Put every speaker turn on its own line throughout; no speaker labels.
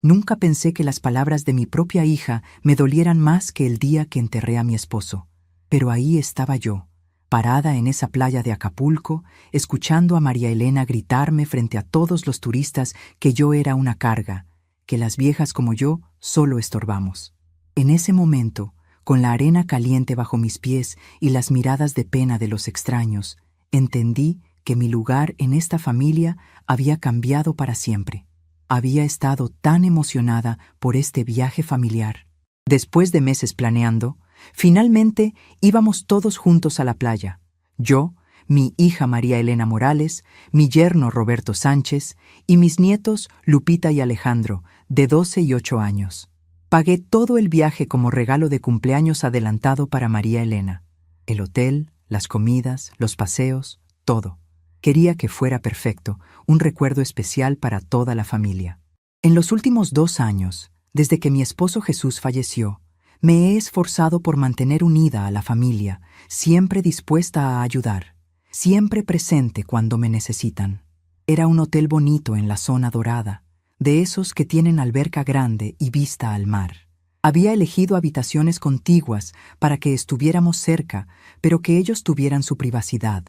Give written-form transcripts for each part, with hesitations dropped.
Nunca pensé que las palabras de mi propia hija me dolieran más que el día que enterré a mi esposo. Pero ahí estaba yo, parada en esa playa de Acapulco, escuchando a María Elena gritarme frente a todos los turistas que yo era una carga, que las viejas como yo solo estorbamos. En ese momento, con la arena caliente bajo mis pies y las miradas de pena de los extraños, entendí que mi lugar en esta familia había cambiado para siempre. Había estado tan emocionada por este viaje familiar. Después de meses planeando, finalmente íbamos todos juntos a la playa. Yo, mi hija María Elena Morales, mi yerno Roberto Sánchez y mis nietos Lupita y Alejandro, de 12 y 8 años. Pagué todo el viaje como regalo de cumpleaños adelantado para María Elena. El hotel, las comidas, los paseos, todo. Quería que fuera perfecto, un recuerdo especial para toda la familia. En los últimos 2 años, desde que mi esposo Jesús falleció, me he esforzado por mantener unida a la familia, siempre dispuesta a ayudar, siempre presente cuando me necesitan. Era un hotel bonito en la zona dorada, de esos que tienen alberca grande y vista al mar. Había elegido habitaciones contiguas para que estuviéramos cerca, pero que ellos tuvieran su privacidad.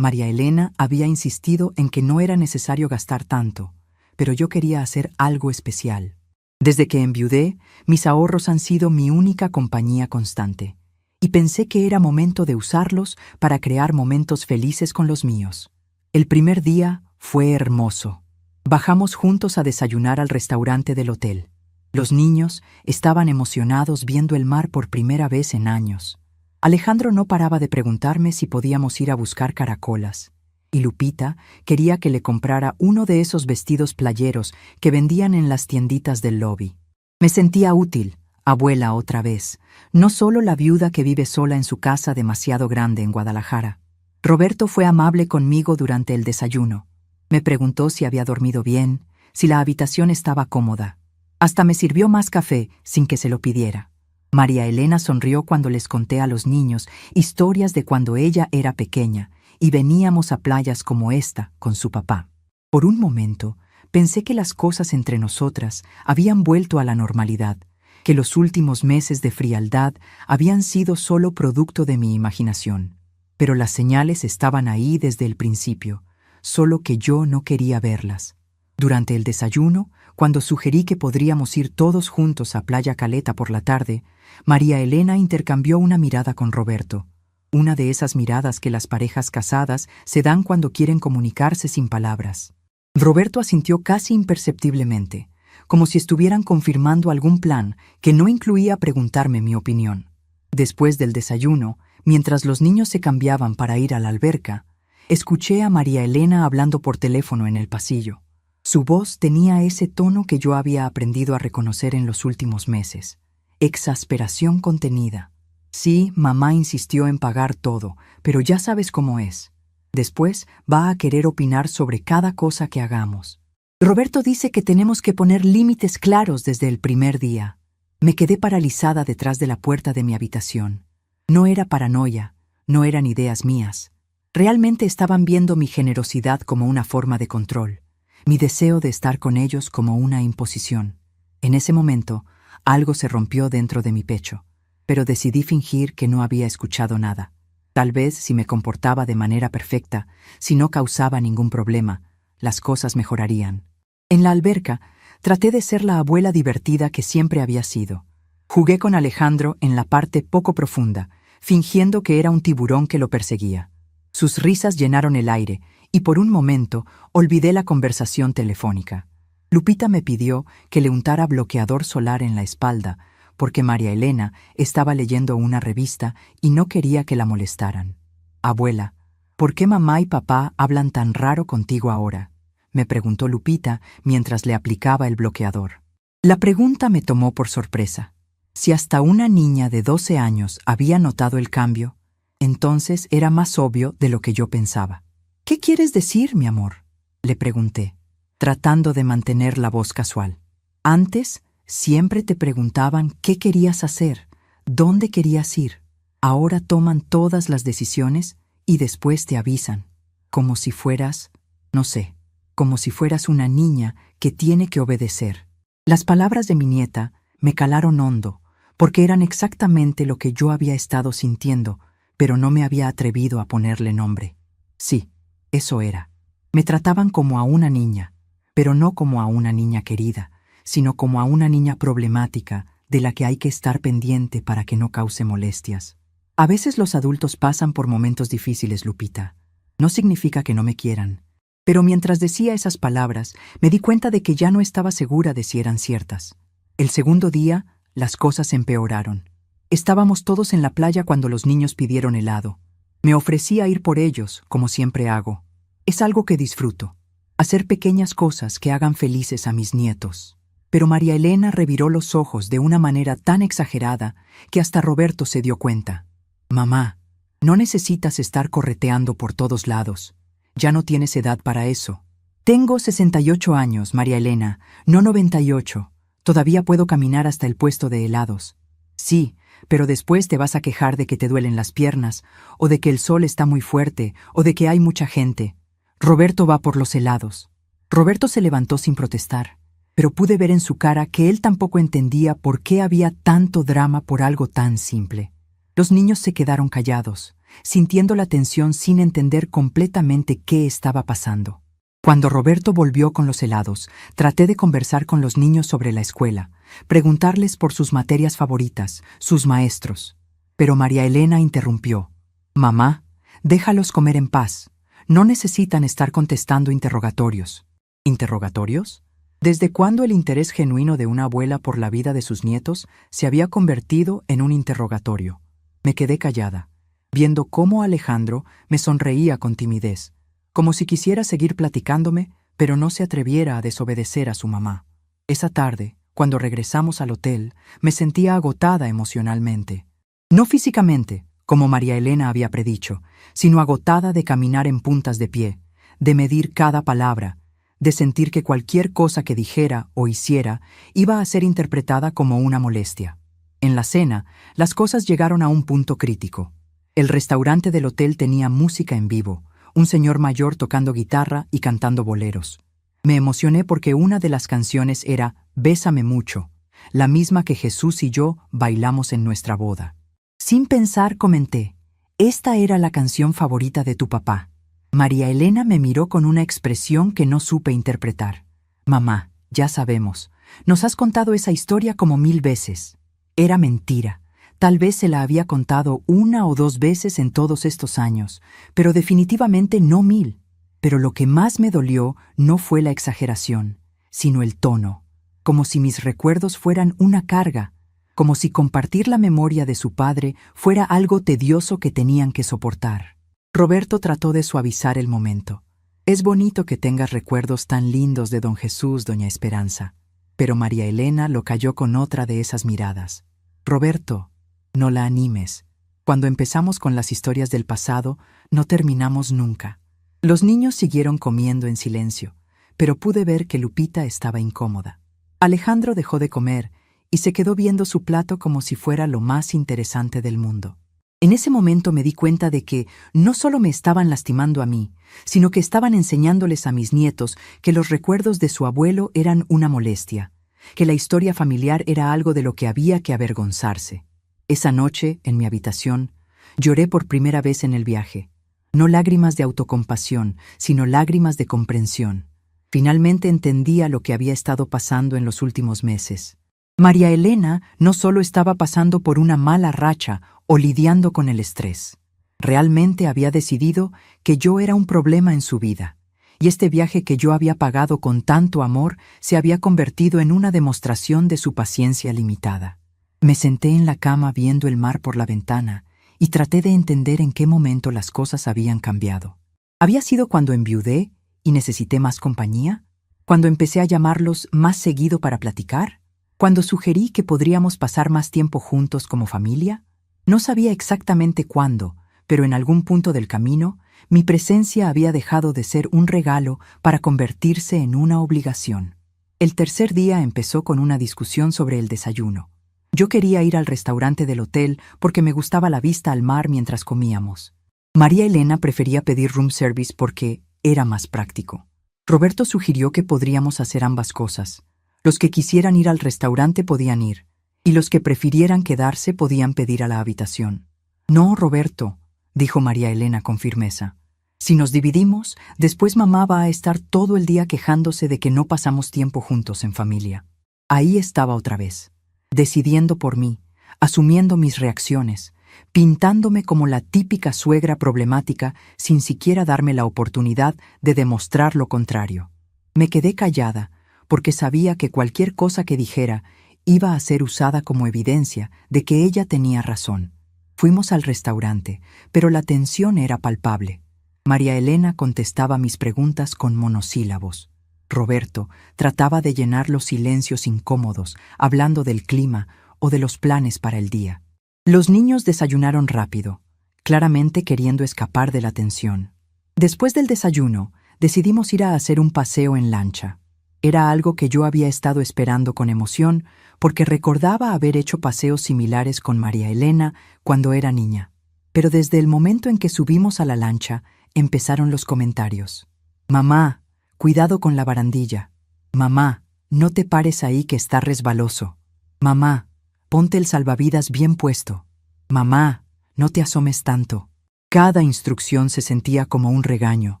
María Elena había insistido en que no era necesario gastar tanto, pero yo quería hacer algo especial. Desde que enviudé, mis ahorros han sido mi única compañía constante, y pensé que era momento de usarlos para crear momentos felices con los míos. El primer día fue hermoso. Bajamos juntos a desayunar al restaurante del hotel. Los niños estaban emocionados viendo el mar por primera vez en años. Alejandro no paraba de preguntarme si podíamos ir a buscar caracolas, y Lupita quería que le comprara uno de esos vestidos playeros que vendían en las tienditas del lobby. Me sentía útil, abuela otra vez, no solo la viuda que vive sola en su casa demasiado grande en Guadalajara. Roberto fue amable conmigo durante el desayuno. Me preguntó si había dormido bien, si la habitación estaba cómoda. Hasta me sirvió más café sin que se lo pidiera. María Elena sonrió cuando les conté a los niños historias de cuando ella era pequeña y veníamos a playas como esta con su papá. Por un momento, pensé que las cosas entre nosotras habían vuelto a la normalidad, que los últimos meses de frialdad habían sido solo producto de mi imaginación. Pero las señales estaban ahí desde el principio, solo que yo no quería verlas. Durante el desayuno, cuando sugerí que podríamos ir todos juntos a Playa Caleta por la tarde, María Elena intercambió una mirada con Roberto. Una de esas miradas que las parejas casadas se dan cuando quieren comunicarse sin palabras. Roberto asintió casi imperceptiblemente, como si estuvieran confirmando algún plan que no incluía preguntarme mi opinión. Después del desayuno, mientras los niños se cambiaban para ir a la alberca, escuché a María Elena hablando por teléfono en el pasillo. Su voz tenía ese tono que yo había aprendido a reconocer en los últimos meses. Exasperación contenida. Sí, mamá insistió en pagar todo, pero ya sabes cómo es. Después va a querer opinar sobre cada cosa que hagamos. Roberto dice que tenemos que poner límites claros desde el primer día. Me quedé paralizada detrás de la puerta de mi habitación. No era paranoia, no eran ideas mías. Realmente estaban viendo mi generosidad como una forma de control, mi deseo de estar con ellos como una imposición. En ese momento, algo se rompió dentro de mi pecho, pero decidí fingir que no había escuchado nada. Tal vez si me comportaba de manera perfecta, si no causaba ningún problema, las cosas mejorarían. En la alberca, traté de ser la abuela divertida que siempre había sido. Jugué con Alejandro en la parte poco profunda, fingiendo que era un tiburón que lo perseguía. Sus risas llenaron el aire, y por un momento olvidé la conversación telefónica. Lupita me pidió que le untara bloqueador solar en la espalda, porque María Elena estaba leyendo una revista y no quería que la molestaran. «Abuela, ¿por qué mamá y papá hablan tan raro contigo ahora?», me preguntó Lupita mientras le aplicaba el bloqueador. La pregunta me tomó por sorpresa. Si hasta una niña de 12 años había notado el cambio, entonces era más obvio de lo que yo pensaba. «¿Qué quieres decir, mi amor?», le pregunté, tratando de mantener la voz casual. «Antes siempre te preguntaban qué querías hacer, dónde querías ir. Ahora toman todas las decisiones y después te avisan, como si fueras, no sé, como si fueras una niña que tiene que obedecer». Las palabras de mi nieta me calaron hondo, porque eran exactamente lo que yo había estado sintiendo, pero no me había atrevido a ponerle nombre. Sí, eso era. Me trataban como a una niña, pero no como a una niña querida, sino como a una niña problemática de la que hay que estar pendiente para que no cause molestias. A veces los adultos pasan por momentos difíciles, Lupita. No significa que no me quieran. Pero mientras decía esas palabras, me di cuenta de que ya no estaba segura de si eran ciertas. El segundo día, las cosas empeoraron. Estábamos todos en la playa cuando los niños pidieron helado. Me ofrecí a ir por ellos, como siempre hago. Es algo que disfruto. Hacer pequeñas cosas que hagan felices a mis nietos. Pero María Elena reviró los ojos de una manera tan exagerada que hasta Roberto se dio cuenta. Mamá, no necesitas estar correteando por todos lados. Ya no tienes edad para eso. Tengo 68 años, María Elena, no 98. Todavía puedo caminar hasta el puesto de helados. Sí, pero después te vas a quejar de que te duelen las piernas, o de que el sol está muy fuerte, o de que hay mucha gente. Roberto va por los helados. Roberto se levantó sin protestar, pero pude ver en su cara que él tampoco entendía por qué había tanto drama por algo tan simple. Los niños se quedaron callados, sintiendo la tensión sin entender completamente qué estaba pasando. Cuando Roberto volvió con los helados, traté de conversar con los niños sobre la escuela, preguntarles por sus materias favoritas, sus maestros. Pero María Elena interrumpió. Mamá, déjalos comer en paz. No necesitan estar contestando interrogatorios. ¿Interrogatorios? ¿Desde cuándo el interés genuino de una abuela por la vida de sus nietos se había convertido en un interrogatorio? Me quedé callada, viendo cómo Alejandro me sonreía con timidez, como si quisiera seguir platicándome, pero no se atreviera a desobedecer a su mamá. Esa tarde, cuando regresamos al hotel, me sentía agotada emocionalmente. No físicamente, como María Elena había predicho, sino agotada de caminar en puntas de pie, de medir cada palabra, de sentir que cualquier cosa que dijera o hiciera iba a ser interpretada como una molestia. En la cena, las cosas llegaron a un punto crítico. El restaurante del hotel tenía música en vivo, un señor mayor tocando guitarra y cantando boleros. Me emocioné porque una de las canciones era Bésame mucho, la misma que Jesús y yo bailamos en nuestra boda. Sin pensar comenté, esta era la canción favorita de tu papá. María Elena me miró con una expresión que no supe interpretar. Mamá, ya sabemos, nos has contado esa historia como 1000 veces. Era mentira. Tal vez se la había contado 1 o 2 veces en todos estos años, pero definitivamente no 1000. Pero lo que más me dolió no fue la exageración, sino el tono, como si mis recuerdos fueran una carga, como si compartir la memoria de su padre fuera algo tedioso que tenían que soportar. Roberto trató de suavizar el momento. Es bonito que tengas recuerdos tan lindos de don Jesús, doña Esperanza. Pero María Elena lo calló con otra de esas miradas. Roberto, no la animes. Cuando empezamos con las historias del pasado, no terminamos nunca. Los niños siguieron comiendo en silencio, pero pude ver que Lupita estaba incómoda. Alejandro dejó de comer y se quedó viendo su plato como si fuera lo más interesante del mundo. En ese momento me di cuenta de que no solo me estaban lastimando a mí, sino que estaban enseñándoles a mis nietos que los recuerdos de su abuelo eran una molestia, que la historia familiar era algo de lo que había que avergonzarse. Esa noche, en mi habitación, lloré por primera vez en el viaje. No lágrimas de autocompasión, sino lágrimas de comprensión. Finalmente entendía lo que había estado pasando en los últimos meses. María Elena no solo estaba pasando por una mala racha o lidiando con el estrés. Realmente había decidido que yo era un problema en su vida. Y este viaje que yo había pagado con tanto amor se había convertido en una demostración de su paciencia limitada. Me senté en la cama viendo el mar por la ventana y traté de entender en qué momento las cosas habían cambiado. ¿Había sido cuando enviudé y necesité más compañía? ¿Cuando empecé a llamarlos más seguido para platicar? ¿Cuando sugerí que podríamos pasar más tiempo juntos como familia? No sabía exactamente cuándo, pero en algún punto del camino, mi presencia había dejado de ser un regalo para convertirse en una obligación. El tercer día empezó con una discusión sobre el desayuno. Yo quería ir al restaurante del hotel porque me gustaba la vista al mar mientras comíamos. María Elena prefería pedir room service porque era más práctico. Roberto sugirió que podríamos hacer ambas cosas, Los que quisieran ir al restaurante podían ir, y los que prefirieran quedarse podían pedir a la habitación. No, Roberto, dijo María Elena con firmeza. Si nos dividimos, después mamá va a estar todo el día quejándose de que no pasamos tiempo juntos en familia. Ahí estaba otra vez, decidiendo por mí, asumiendo mis reacciones, pintándome como la típica suegra problemática sin siquiera darme la oportunidad de demostrar lo contrario. Me quedé callada, porque sabía que cualquier cosa que dijera iba a ser usada como evidencia de que ella tenía razón. Fuimos al restaurante, pero la tensión era palpable. María Elena contestaba mis preguntas con monosílabos. Roberto trataba de llenar los silencios incómodos, hablando del clima o de los planes para el día. Los niños desayunaron rápido, claramente queriendo escapar de la tensión. Después del desayuno, decidimos ir a hacer un paseo en lancha. Era algo que yo había estado esperando con emoción porque recordaba haber hecho paseos similares con María Elena cuando era niña. Pero desde el momento en que subimos a la lancha, empezaron los comentarios. «Mamá, cuidado con la barandilla. Mamá, no te pares ahí que está resbaloso. Mamá, ponte el salvavidas bien puesto. Mamá, no te asomes tanto». Cada instrucción se sentía como un regaño,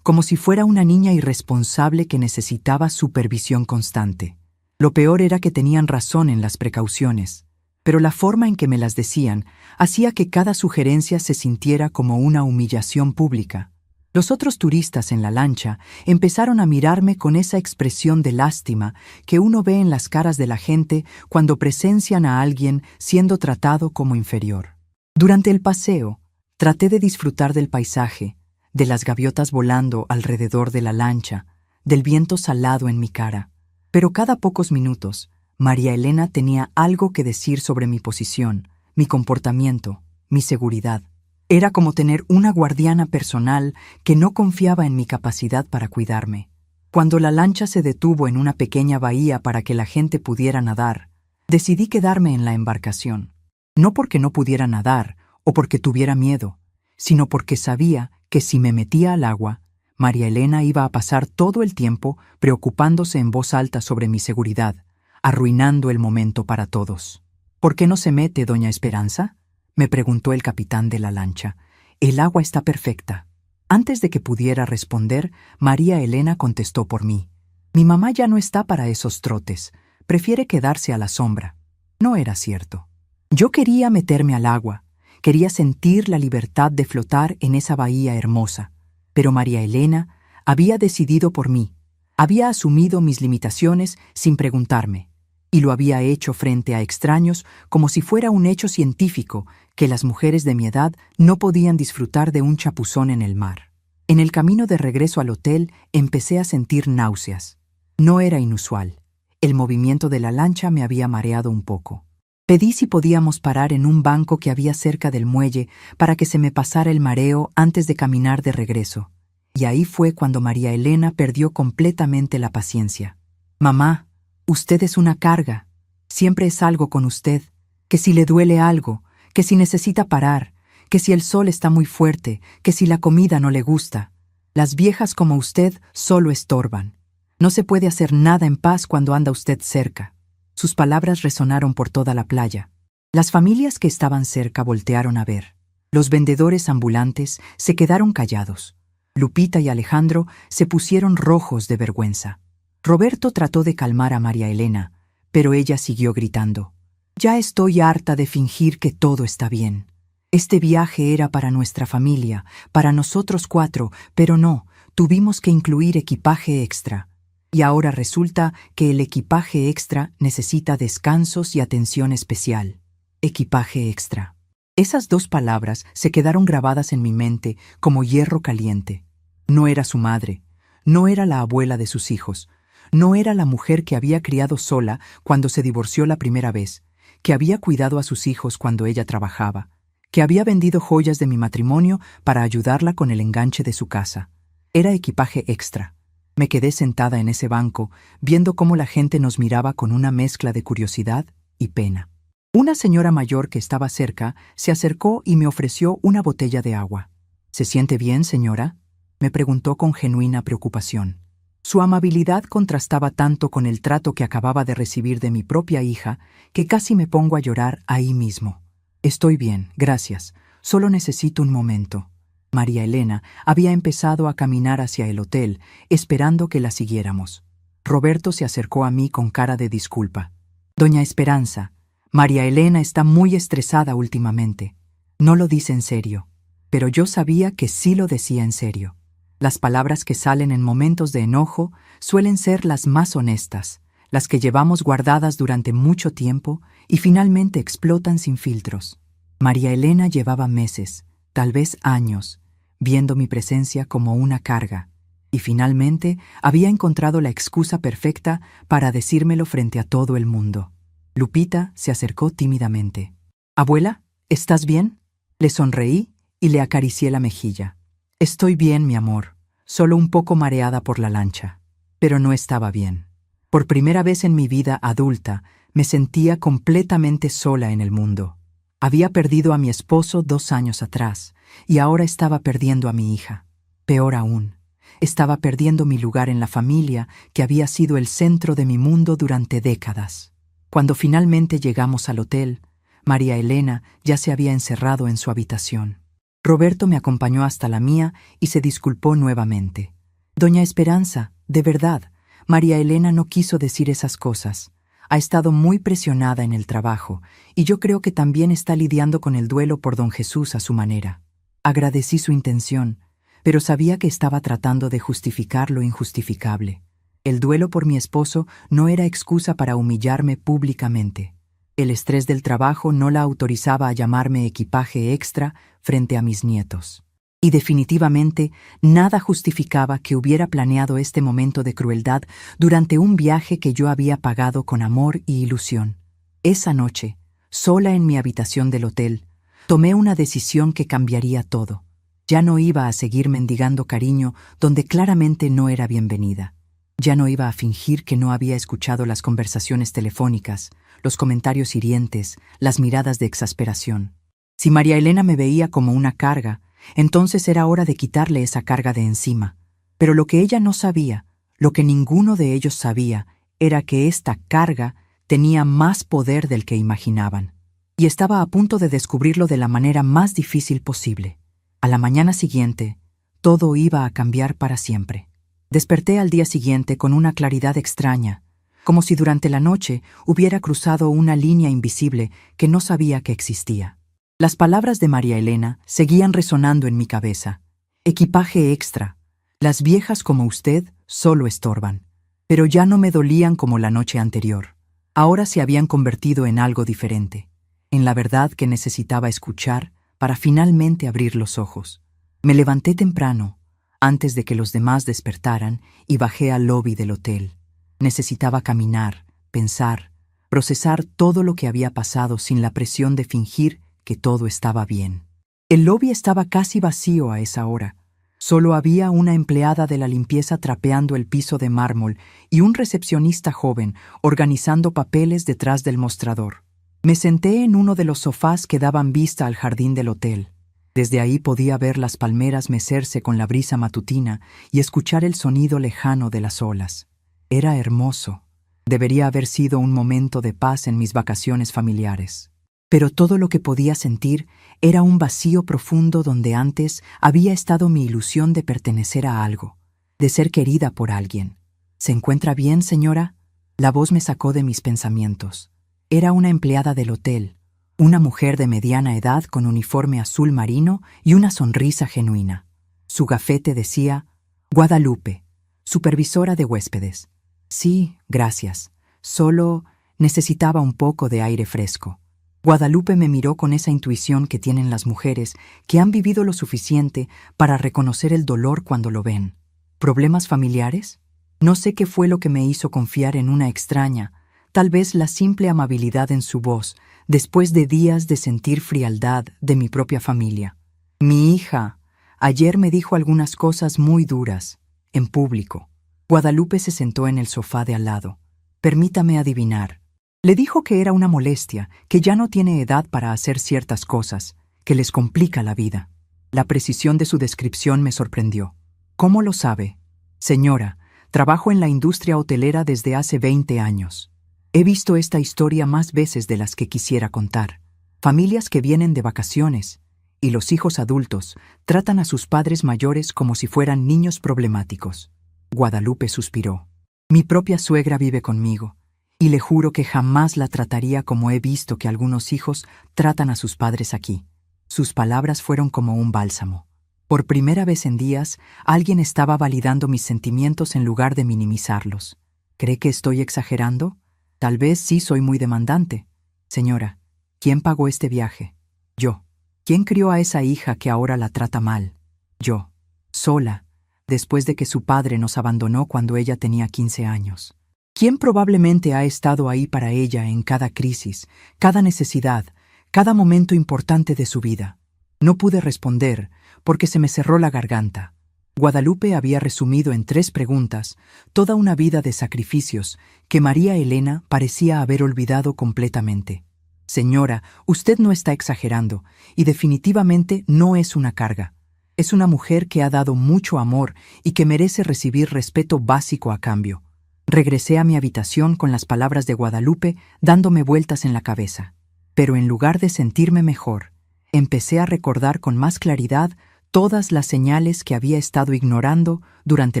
como si fuera una niña irresponsable que necesitaba supervisión constante. Lo peor era que tenían razón en las precauciones, pero la forma en que me las decían hacía que cada sugerencia se sintiera como una humillación pública. Los otros turistas en la lancha empezaron a mirarme con esa expresión de lástima que uno ve en las caras de la gente cuando presencian a alguien siendo tratado como inferior. Durante el paseo, traté de disfrutar del paisaje, de las gaviotas volando alrededor de la lancha, del viento salado en mi cara. Pero cada pocos minutos, María Elena tenía algo que decir sobre mi posición, mi comportamiento, mi seguridad. Era como tener una guardiana personal que no confiaba en mi capacidad para cuidarme. Cuando la lancha se detuvo en una pequeña bahía para que la gente pudiera nadar, decidí quedarme en la embarcación. No porque no pudiera nadar o porque tuviera miedo, sino porque sabía que si me metía al agua, María Elena iba a pasar todo el tiempo preocupándose en voz alta sobre mi seguridad, arruinando el momento para todos. «¿Por qué no se mete, doña Esperanza?», me preguntó el capitán de la lancha. «El agua está perfecta». Antes de que pudiera responder, María Elena contestó por mí. «Mi mamá ya no está para esos trotes, prefiere quedarse a la sombra». No era cierto. Yo quería meterme al agua, quería sentir la libertad de flotar en esa bahía hermosa. Pero María Elena había decidido por mí, había asumido mis limitaciones sin preguntarme, y lo había hecho frente a extraños como si fuera un hecho científico que las mujeres de mi edad no podían disfrutar de un chapuzón en el mar. En el camino de regreso al hotel empecé a sentir náuseas. No era inusual. El movimiento de la lancha me había mareado un poco. Pedí si podíamos parar en un banco que había cerca del muelle para que se me pasara el mareo antes de caminar de regreso. Y ahí fue cuando María Elena perdió completamente la paciencia. «Mamá, usted es una carga. Siempre es algo con usted. Que si le duele algo, que si necesita parar, que si el sol está muy fuerte, que si la comida no le gusta. Las viejas como usted solo estorban. No se puede hacer nada en paz cuando anda usted cerca». Sus palabras resonaron por toda la playa. Las familias que estaban cerca voltearon a ver. Los vendedores ambulantes se quedaron callados. Lupita y Alejandro se pusieron rojos de vergüenza. Roberto trató de calmar a María Elena, pero ella siguió gritando. «Ya estoy harta de fingir que todo está bien. Este viaje era para nuestra familia, para nosotros 4, pero no, tuvimos que incluir equipaje extra. Y ahora resulta que el equipaje extra necesita descansos y atención especial. Equipaje extra». Esas 2 palabras se quedaron grabadas en mi mente como hierro caliente. No era su madre, no era la abuela de sus hijos, no era la mujer que había criado sola cuando se divorció la primera vez, que había cuidado a sus hijos cuando ella trabajaba, que había vendido joyas de mi matrimonio para ayudarla con el enganche de su casa. Era equipaje extra. Me quedé sentada en ese banco, viendo cómo la gente nos miraba con una mezcla de curiosidad y pena. Una señora mayor que estaba cerca se acercó y me ofreció una botella de agua. «¿Se siente bien, señora?», me preguntó con genuina preocupación. Su amabilidad contrastaba tanto con el trato que acababa de recibir de mi propia hija que casi me pongo a llorar ahí mismo. Estoy bien, gracias. Solo necesito un momento. María Elena había empezado a caminar hacia el hotel, esperando que la siguiéramos. Roberto se acercó a mí con cara de disculpa. Doña Esperanza, María Elena está muy estresada últimamente. No lo dice en serio. Pero yo sabía que sí lo decía en serio. Las palabras que salen en momentos de enojo suelen ser las más honestas, las que llevamos guardadas durante mucho tiempo y finalmente explotan sin filtros. María Elena llevaba meses, tal vez años, viendo mi presencia como una carga, y finalmente había encontrado la excusa perfecta para decírmelo frente a todo el mundo. Lupita se acercó tímidamente. «Abuela, ¿estás bien?» Le sonreí y le acaricié la mejilla. «Estoy bien, mi amor, solo un poco mareada por la lancha». Pero no estaba bien. Por primera vez en mi vida adulta, me sentía completamente sola en el mundo. Había perdido a mi esposo 2 años atrás, y ahora estaba perdiendo a mi hija. Peor aún, estaba perdiendo mi lugar en la familia que había sido el centro de mi mundo durante décadas. Cuando finalmente llegamos al hotel, María Elena ya se había encerrado en su habitación. Roberto me acompañó hasta la mía y se disculpó nuevamente. «Doña Esperanza, de verdad, María Elena no quiso decir esas cosas. Ha estado muy presionada en el trabajo, y yo creo que también está lidiando con el duelo por don Jesús a su manera». Agradecí su intención, pero sabía que estaba tratando de justificar lo injustificable. El duelo por mi esposo no era excusa para humillarme públicamente. El estrés del trabajo no la autorizaba a llamarme equipaje extra frente a mis nietos. Y definitivamente nada justificaba que hubiera planeado este momento de crueldad durante un viaje que yo había pagado con amor y ilusión. Esa noche, sola en mi habitación del hotel, tomé una decisión que cambiaría todo. Ya no iba a seguir mendigando cariño donde claramente no era bienvenida. Ya no iba a fingir que no había escuchado las conversaciones telefónicas, los comentarios hirientes, las miradas de exasperación. Si María Elena me veía como una carga, entonces era hora de quitarle esa carga de encima. Pero lo que ella no sabía, lo que ninguno de ellos sabía, era que esta carga tenía más poder del que imaginaban. Y estaba a punto de descubrirlo de la manera más difícil posible. A la mañana siguiente, todo iba a cambiar para siempre. Desperté al día siguiente con una claridad extraña, como si durante la noche hubiera cruzado una línea invisible que no sabía que existía. Las palabras de María Elena seguían resonando en mi cabeza. Equipaje extra. Las viejas como usted solo estorban. Pero ya no me dolían como la noche anterior. Ahora se habían convertido en algo diferente, en la verdad que necesitaba escuchar para finalmente abrir los ojos. Me levanté temprano, antes de que los demás despertaran, y bajé al lobby del hotel. Necesitaba caminar, pensar, procesar todo lo que había pasado sin la presión de fingir que todo estaba bien. El lobby estaba casi vacío a esa hora. Solo había una empleada de la limpieza trapeando el piso de mármol y un recepcionista joven organizando papeles detrás del mostrador. Me senté en uno de los sofás que daban vista al jardín del hotel. Desde ahí podía ver las palmeras mecerse con la brisa matutina y escuchar el sonido lejano de las olas. Era hermoso. Debería haber sido un momento de paz en mis vacaciones familiares. Pero todo lo que podía sentir era un vacío profundo donde antes había estado mi ilusión de pertenecer a algo, de ser querida por alguien. ¿Se encuentra bien, señora? La voz me sacó de mis pensamientos. Era una empleada del hotel, una mujer de mediana edad con uniforme azul marino y una sonrisa genuina. Su gafete decía Guadalupe, supervisora de huéspedes. Sí, gracias. Solo necesitaba un poco de aire fresco. Guadalupe me miró con esa intuición que tienen las mujeres que han vivido lo suficiente para reconocer el dolor cuando lo ven. ¿Problemas familiares? No sé qué fue lo que me hizo confiar en una extraña, tal vez la simple amabilidad en su voz, después de días de sentir frialdad de mi propia familia. Mi hija ayer me dijo algunas cosas muy duras, en público. Guadalupe se sentó en el sofá de al lado. Permítame adivinar. Le dijo que era una molestia, que ya no tiene edad para hacer ciertas cosas, que les complica la vida. La precisión de su descripción me sorprendió. ¿Cómo lo sabe? Señora, Trabajo en la industria hotelera desde hace 20 años. He visto esta historia más veces de las que quisiera contar. Familias que vienen de vacaciones y los hijos adultos tratan a sus padres mayores como si fueran niños problemáticos. Guadalupe suspiró. Mi propia suegra vive conmigo, y le juro que jamás la trataría como he visto que algunos hijos tratan a sus padres aquí. Sus palabras fueron como un bálsamo. Por primera vez en días, alguien estaba validando mis sentimientos en lugar de minimizarlos. ¿Cree que estoy exagerando? Tal vez sí soy muy demandante. Señora, ¿quién pagó este viaje? Yo. ¿Quién crió a esa hija que ahora la trata mal? Yo. Sola, después de que su padre nos abandonó cuando ella tenía 15 años. ¿Quién probablemente ha estado ahí para ella en cada crisis, cada necesidad, cada momento importante de su vida? No pude responder porque se me cerró la garganta. Guadalupe había resumido en 3 preguntas toda una vida de sacrificios que María Elena parecía haber olvidado completamente. Señora, usted no está exagerando, y definitivamente no es una carga. Es una mujer que ha dado mucho amor y que merece recibir respeto básico a cambio. Regresé a mi habitación con las palabras de Guadalupe dándome vueltas en la cabeza. Pero en lugar de sentirme mejor, empecé a recordar con más claridad todas las señales que había estado ignorando durante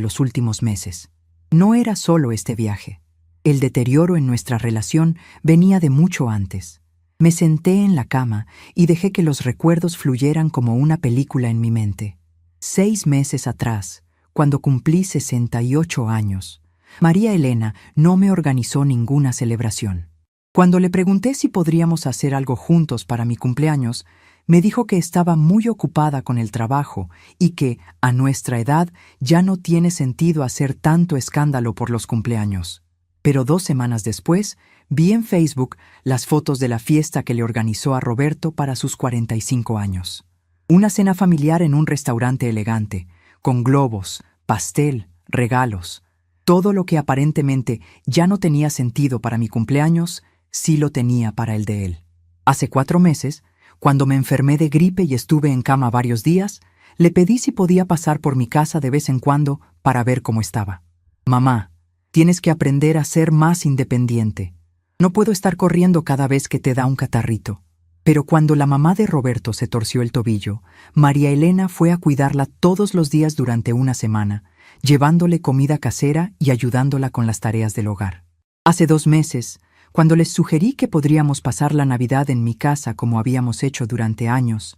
los últimos meses. No era solo este viaje. El deterioro en nuestra relación venía de mucho antes. Me senté en la cama y dejé que los recuerdos fluyeran como una película en mi mente. 6 meses atrás, cuando cumplí 68 años, María Elena no me organizó ninguna celebración. Cuando le pregunté si podríamos hacer algo juntos para mi cumpleaños, me dijo que estaba muy ocupada con el trabajo y que, a nuestra edad, ya no tiene sentido hacer tanto escándalo por los cumpleaños. Pero 2 semanas después, vi en Facebook las fotos de la fiesta que le organizó a Roberto para sus 45 años. Una cena familiar en un restaurante elegante, con globos, pastel, regalos. Todo lo que aparentemente ya no tenía sentido para mi cumpleaños, sí lo tenía para el de él. Hace 4 meses, cuando me enfermé de gripe y estuve en cama varios días, le pedí si podía pasar por mi casa de vez en cuando para ver cómo estaba. Mamá, tienes que aprender a ser más independiente. No puedo estar corriendo cada vez que te da un catarrito. Pero cuando la mamá de Roberto se torció el tobillo, María Elena fue a cuidarla todos los días durante una semana, llevándole comida casera y ayudándola con las tareas del hogar. Hace 2 meses, cuando les sugerí que podríamos pasar la Navidad en mi casa como habíamos hecho durante años,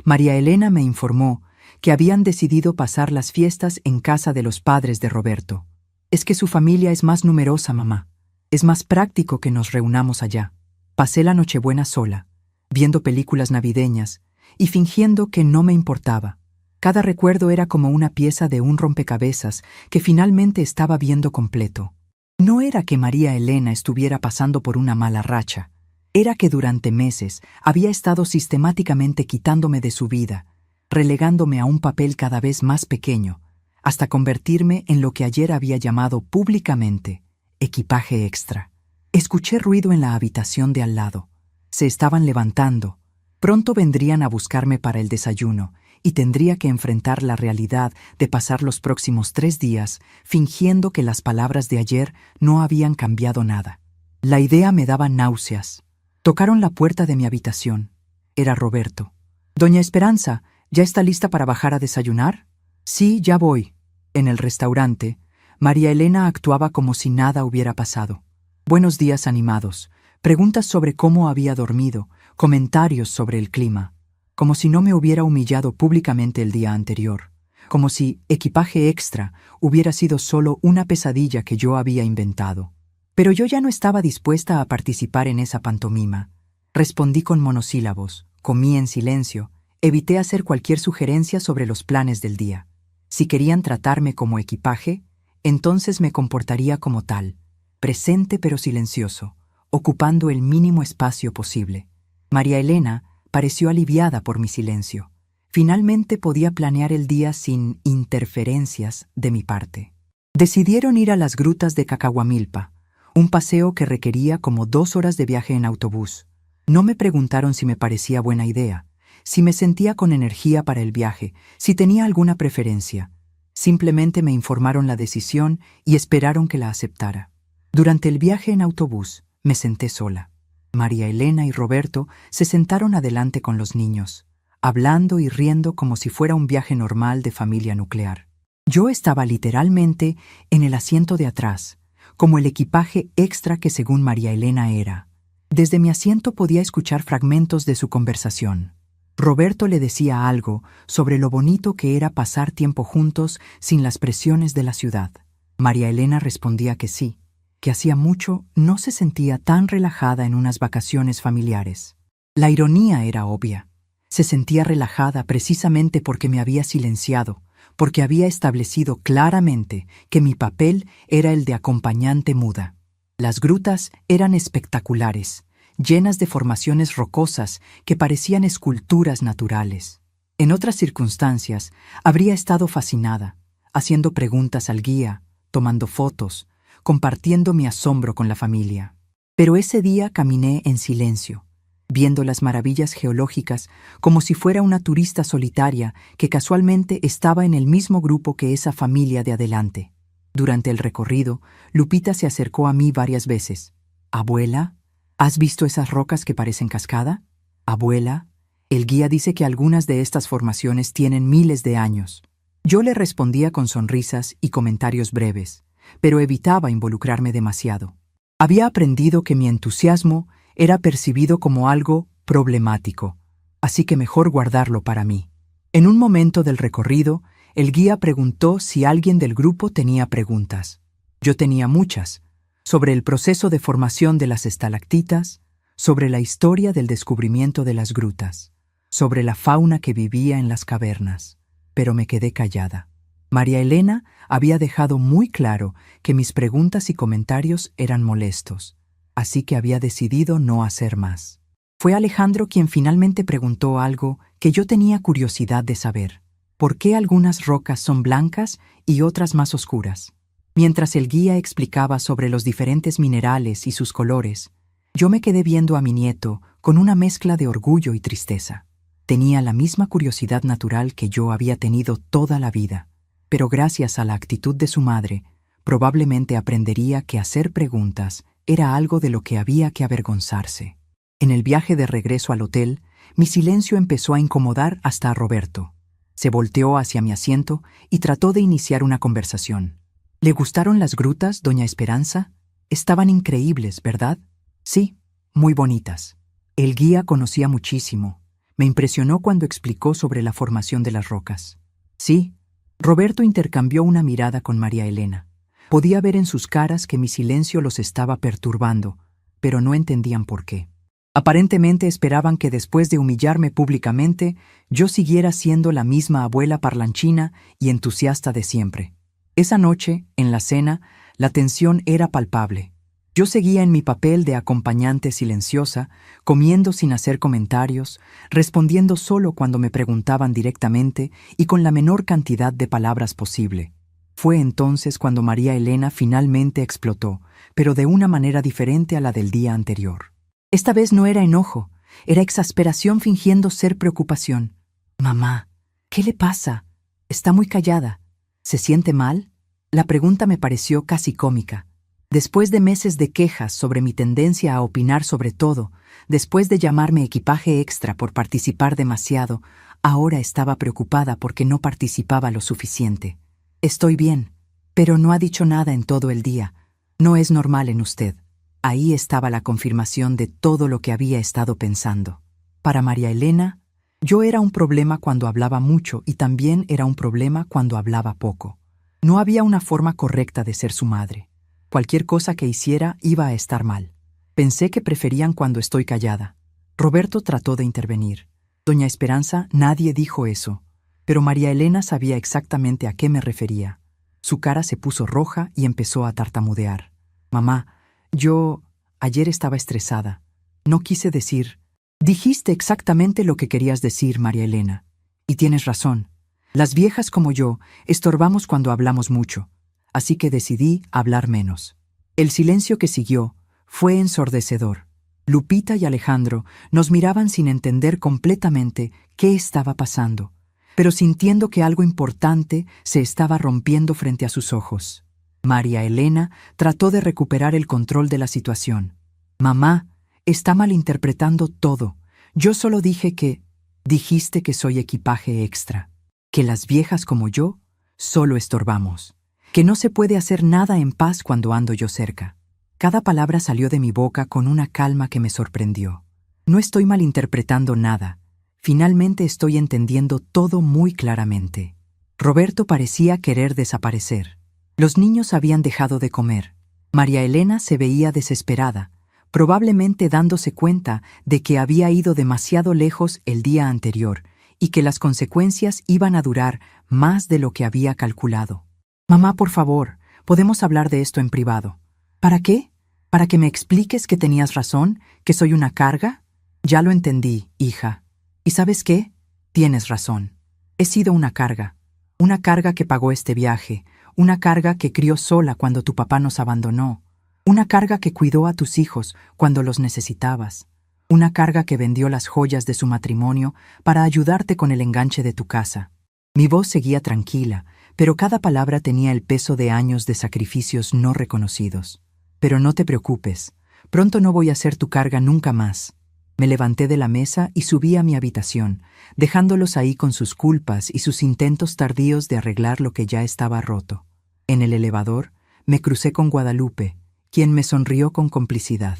María Elena me informó que habían decidido pasar las fiestas en casa de los padres de Roberto. Es que su familia es más numerosa, mamá. Es más práctico que nos reunamos allá. Pasé la Nochebuena sola, viendo películas navideñas y fingiendo que no me importaba. Cada recuerdo era como una pieza de un rompecabezas que finalmente estaba viendo completo. No era que María Elena estuviera pasando por una mala racha. Era que durante meses había estado sistemáticamente quitándome de su vida, relegándome a un papel cada vez más pequeño, hasta convertirme en lo que ayer había llamado públicamente equipaje extra. Escuché ruido en la habitación de al lado. Se estaban levantando. Pronto vendrían a buscarme para el desayuno y tendría que enfrentar la realidad de pasar los próximos 3 días fingiendo que las palabras de ayer no habían cambiado nada. La idea me daba náuseas. Tocaron la puerta de mi habitación. Era Roberto. «Doña Esperanza, ¿ya está lista para bajar a desayunar?» «Sí, ya voy». En el restaurante, María Elena actuaba como si nada hubiera pasado. Buenos días animados, preguntas sobre cómo había dormido, comentarios sobre el clima. Como si no me hubiera humillado públicamente el día anterior. Como si equipaje extra hubiera sido solo una pesadilla que yo había inventado. Pero yo ya no estaba dispuesta a participar en esa pantomima. Respondí con monosílabos, comí en silencio, evité hacer cualquier sugerencia sobre los planes del día. Si querían tratarme como equipaje, entonces me comportaría como tal, presente pero silencioso, ocupando el mínimo espacio posible. María Elena pareció aliviada por mi silencio. Finalmente podía planear el día sin interferencias de mi parte. Decidieron ir a las grutas de Cacahuamilpa, un paseo que requería como 2 horas de viaje en autobús. No me preguntaron si me parecía buena idea, si me sentía con energía para el viaje, si tenía alguna preferencia. Simplemente me informaron la decisión y esperaron que la aceptara. Durante el viaje en autobús, me senté sola. María Elena y Roberto se sentaron adelante con los niños, hablando y riendo como si fuera un viaje normal de familia nuclear. Yo estaba literalmente en el asiento de atrás, como el equipaje extra que según María Elena era. Desde mi asiento podía escuchar fragmentos de su conversación. Roberto le decía algo sobre lo bonito que era pasar tiempo juntos sin las presiones de la ciudad. María Elena respondía que sí, que hacía mucho no se sentía tan relajada en unas vacaciones familiares. La ironía era obvia. Se sentía relajada precisamente porque me había silenciado, porque había establecido claramente que mi papel era el de acompañante muda. Las grutas eran espectaculares, llenas de formaciones rocosas que parecían esculturas naturales. En otras circunstancias, habría estado fascinada, haciendo preguntas al guía, tomando fotos, compartiendo mi asombro con la familia. Pero ese día caminé en silencio, viendo las maravillas geológicas como si fuera una turista solitaria que casualmente estaba en el mismo grupo que esa familia de adelante. Durante el recorrido, Lupita se acercó a mí varias veces. «Abuela, ¿has visto esas rocas que parecen cascada? Abuela, el guía dice que algunas de estas formaciones tienen miles de años». Yo le respondía con sonrisas y comentarios breves, pero evitaba involucrarme demasiado. Había aprendido que mi entusiasmo era percibido como algo problemático, así que mejor guardarlo para mí. En un momento del recorrido, el guía preguntó si alguien del grupo tenía preguntas. Yo tenía muchas, sobre el proceso de formación de las estalactitas, sobre la historia del descubrimiento de las grutas, sobre la fauna que vivía en las cavernas, pero me quedé callada. María Elena había dejado muy claro que mis preguntas y comentarios eran molestos, así que había decidido no hacer más. Fue Alejandro quien finalmente preguntó algo que yo tenía curiosidad de saber. ¿Por qué algunas rocas son blancas y otras más oscuras? Mientras el guía explicaba sobre los diferentes minerales y sus colores, yo me quedé viendo a mi nieto con una mezcla de orgullo y tristeza. Tenía la misma curiosidad natural que yo había tenido toda la vida, pero gracias a la actitud de su madre, probablemente aprendería que hacer preguntas era algo de lo que había que avergonzarse. En el viaje de regreso al hotel, mi silencio empezó a incomodar hasta a Roberto. Se volteó hacia mi asiento y trató de iniciar una conversación. ¿Le gustaron las grutas, doña Esperanza? Estaban increíbles, ¿verdad? Sí, muy bonitas. El guía conocía muchísimo. Me impresionó cuando explicó sobre la formación de las rocas. Sí, Roberto intercambió una mirada con María Elena. Podía ver en sus caras que mi silencio los estaba perturbando, pero no entendían por qué. Aparentemente esperaban que después de humillarme públicamente, yo siguiera siendo la misma abuela parlanchina y entusiasta de siempre. Esa noche, en la cena, la tensión era palpable. Yo seguía en mi papel de acompañante silenciosa, comiendo sin hacer comentarios, respondiendo solo cuando me preguntaban directamente y con la menor cantidad de palabras posible. Fue entonces cuando María Elena finalmente explotó, pero de una manera diferente a la del día anterior. Esta vez no era enojo, era exasperación fingiendo ser preocupación. «Mamá, ¿qué le pasa? Está muy callada. ¿Se siente mal?». La pregunta me pareció casi cómica. Después de meses de quejas sobre mi tendencia a opinar sobre todo, después de llamarme equipaje extra por participar demasiado, ahora estaba preocupada porque no participaba lo suficiente. «Estoy bien, pero no ha dicho nada en todo el día. No es normal en usted». Ahí estaba la confirmación de todo lo que había estado pensando. Para María Elena, yo era un problema cuando hablaba mucho y también era un problema cuando hablaba poco. No había una forma correcta de ser su madre. Cualquier cosa que hiciera iba a estar mal. Pensé que preferían cuando estoy callada. Roberto trató de intervenir. «Doña Esperanza, nadie dijo eso». Pero María Elena sabía exactamente a qué me refería. Su cara se puso roja y empezó a tartamudear. «Mamá, ayer estaba estresada. No quise decir». «Dijiste exactamente lo que querías decir, María Elena. Y tienes razón. Las viejas como yo estorbamos cuando hablamos mucho, así que decidí hablar menos». El silencio que siguió fue ensordecedor. Lupita y Alejandro nos miraban sin entender completamente qué estaba pasando, pero sintiendo que algo importante se estaba rompiendo frente a sus ojos. María Elena trató de recuperar el control de la situación. «Mamá, está malinterpretando todo. Yo solo dije que... Dijiste que soy equipaje extra, que las viejas como yo solo estorbamos, que no se puede hacer nada en paz cuando ando yo cerca». Cada palabra salió de mi boca con una calma que me sorprendió. No estoy malinterpretando nada. Finalmente estoy entendiendo todo muy claramente. Roberto parecía querer desaparecer. Los niños habían dejado de comer. María Elena se veía desesperada, probablemente dándose cuenta de que había ido demasiado lejos el día anterior y que las consecuencias iban a durar más de lo que había calculado. «Mamá, por favor, podemos hablar de esto en privado». «¿Para qué? ¿Para que me expliques que tenías razón, que soy una carga?» «Ya lo entendí, hija. ¿Y sabes qué? Tienes razón. He sido una carga que pagó este viaje, una carga que crió sola cuando tu papá nos abandonó, una carga que cuidó a tus hijos cuando los necesitabas, una carga que vendió las joyas de su matrimonio para ayudarte con el enganche de tu casa». Mi voz seguía tranquila, pero cada palabra tenía el peso de años de sacrificios no reconocidos. «Pero no te preocupes, pronto no voy a ser tu carga nunca más». Me levanté de la mesa y subí a mi habitación, dejándolos ahí con sus culpas y sus intentos tardíos de arreglar lo que ya estaba roto. En el elevador, me crucé con Guadalupe, quien me sonrió con complicidad.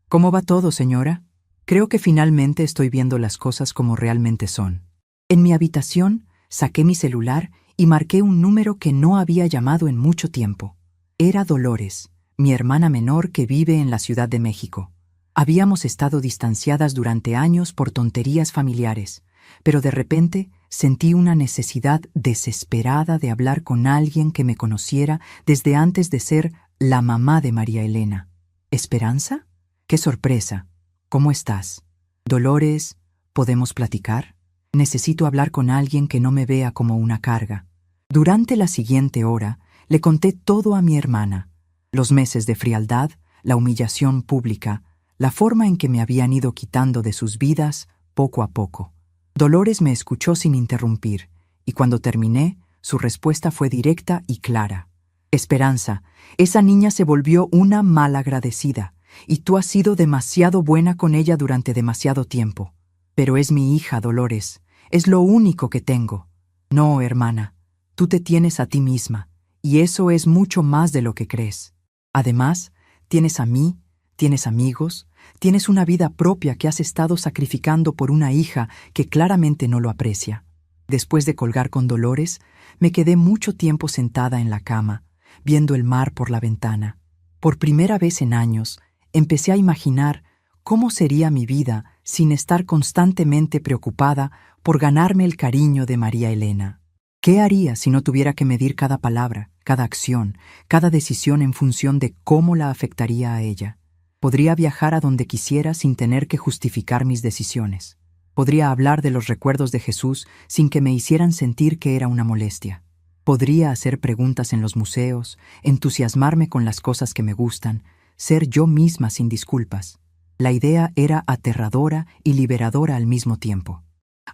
«¿Cómo va todo, señora? Creo que finalmente estoy viendo las cosas como realmente son». En mi habitación, saqué mi celular y marqué un número que no había llamado en mucho tiempo. Era Dolores, mi hermana menor que vive en la Ciudad de México. Habíamos estado distanciadas durante años por tonterías familiares, pero de repente sentí una necesidad desesperada de hablar con alguien que me conociera desde antes de ser la mamá de María Elena. «¿Esperanza? ¡Qué sorpresa! ¿Cómo estás? Dolores, ¿podemos platicar? Necesito hablar con alguien que no me vea como una carga». Durante la siguiente hora, le conté todo a mi hermana: los meses de frialdad, la humillación pública, la forma en que me habían ido quitando de sus vidas poco a poco. Dolores me escuchó sin interrumpir, y cuando terminé, su respuesta fue directa y clara. «Esperanza, esa niña se volvió una malagradecida, y tú has sido demasiado buena con ella durante demasiado tiempo. Pero es mi hija, Dolores, es lo único que tengo. No, hermana, tú te tienes a ti misma, y eso es mucho más de lo que crees. Además, tienes a mí, tienes amigos, tienes una vida propia que has estado sacrificando por una hija que claramente no lo aprecia». Después de colgar con Dolores, me quedé mucho tiempo sentada en la cama, viendo el mar por la ventana. Por primera vez en años, empecé a imaginar cómo sería mi vida sin estar constantemente preocupada por ganarme el cariño de María Elena. ¿Qué haría si no tuviera que medir cada palabra, cada acción, cada decisión en función de cómo la afectaría a ella? Podría viajar a donde quisiera sin tener que justificar mis decisiones. Podría hablar de los recuerdos de Jesús sin que me hicieran sentir que era una molestia. Podría hacer preguntas en los museos, entusiasmarme con las cosas que me gustan, ser yo misma sin disculpas. La idea era aterradora y liberadora al mismo tiempo.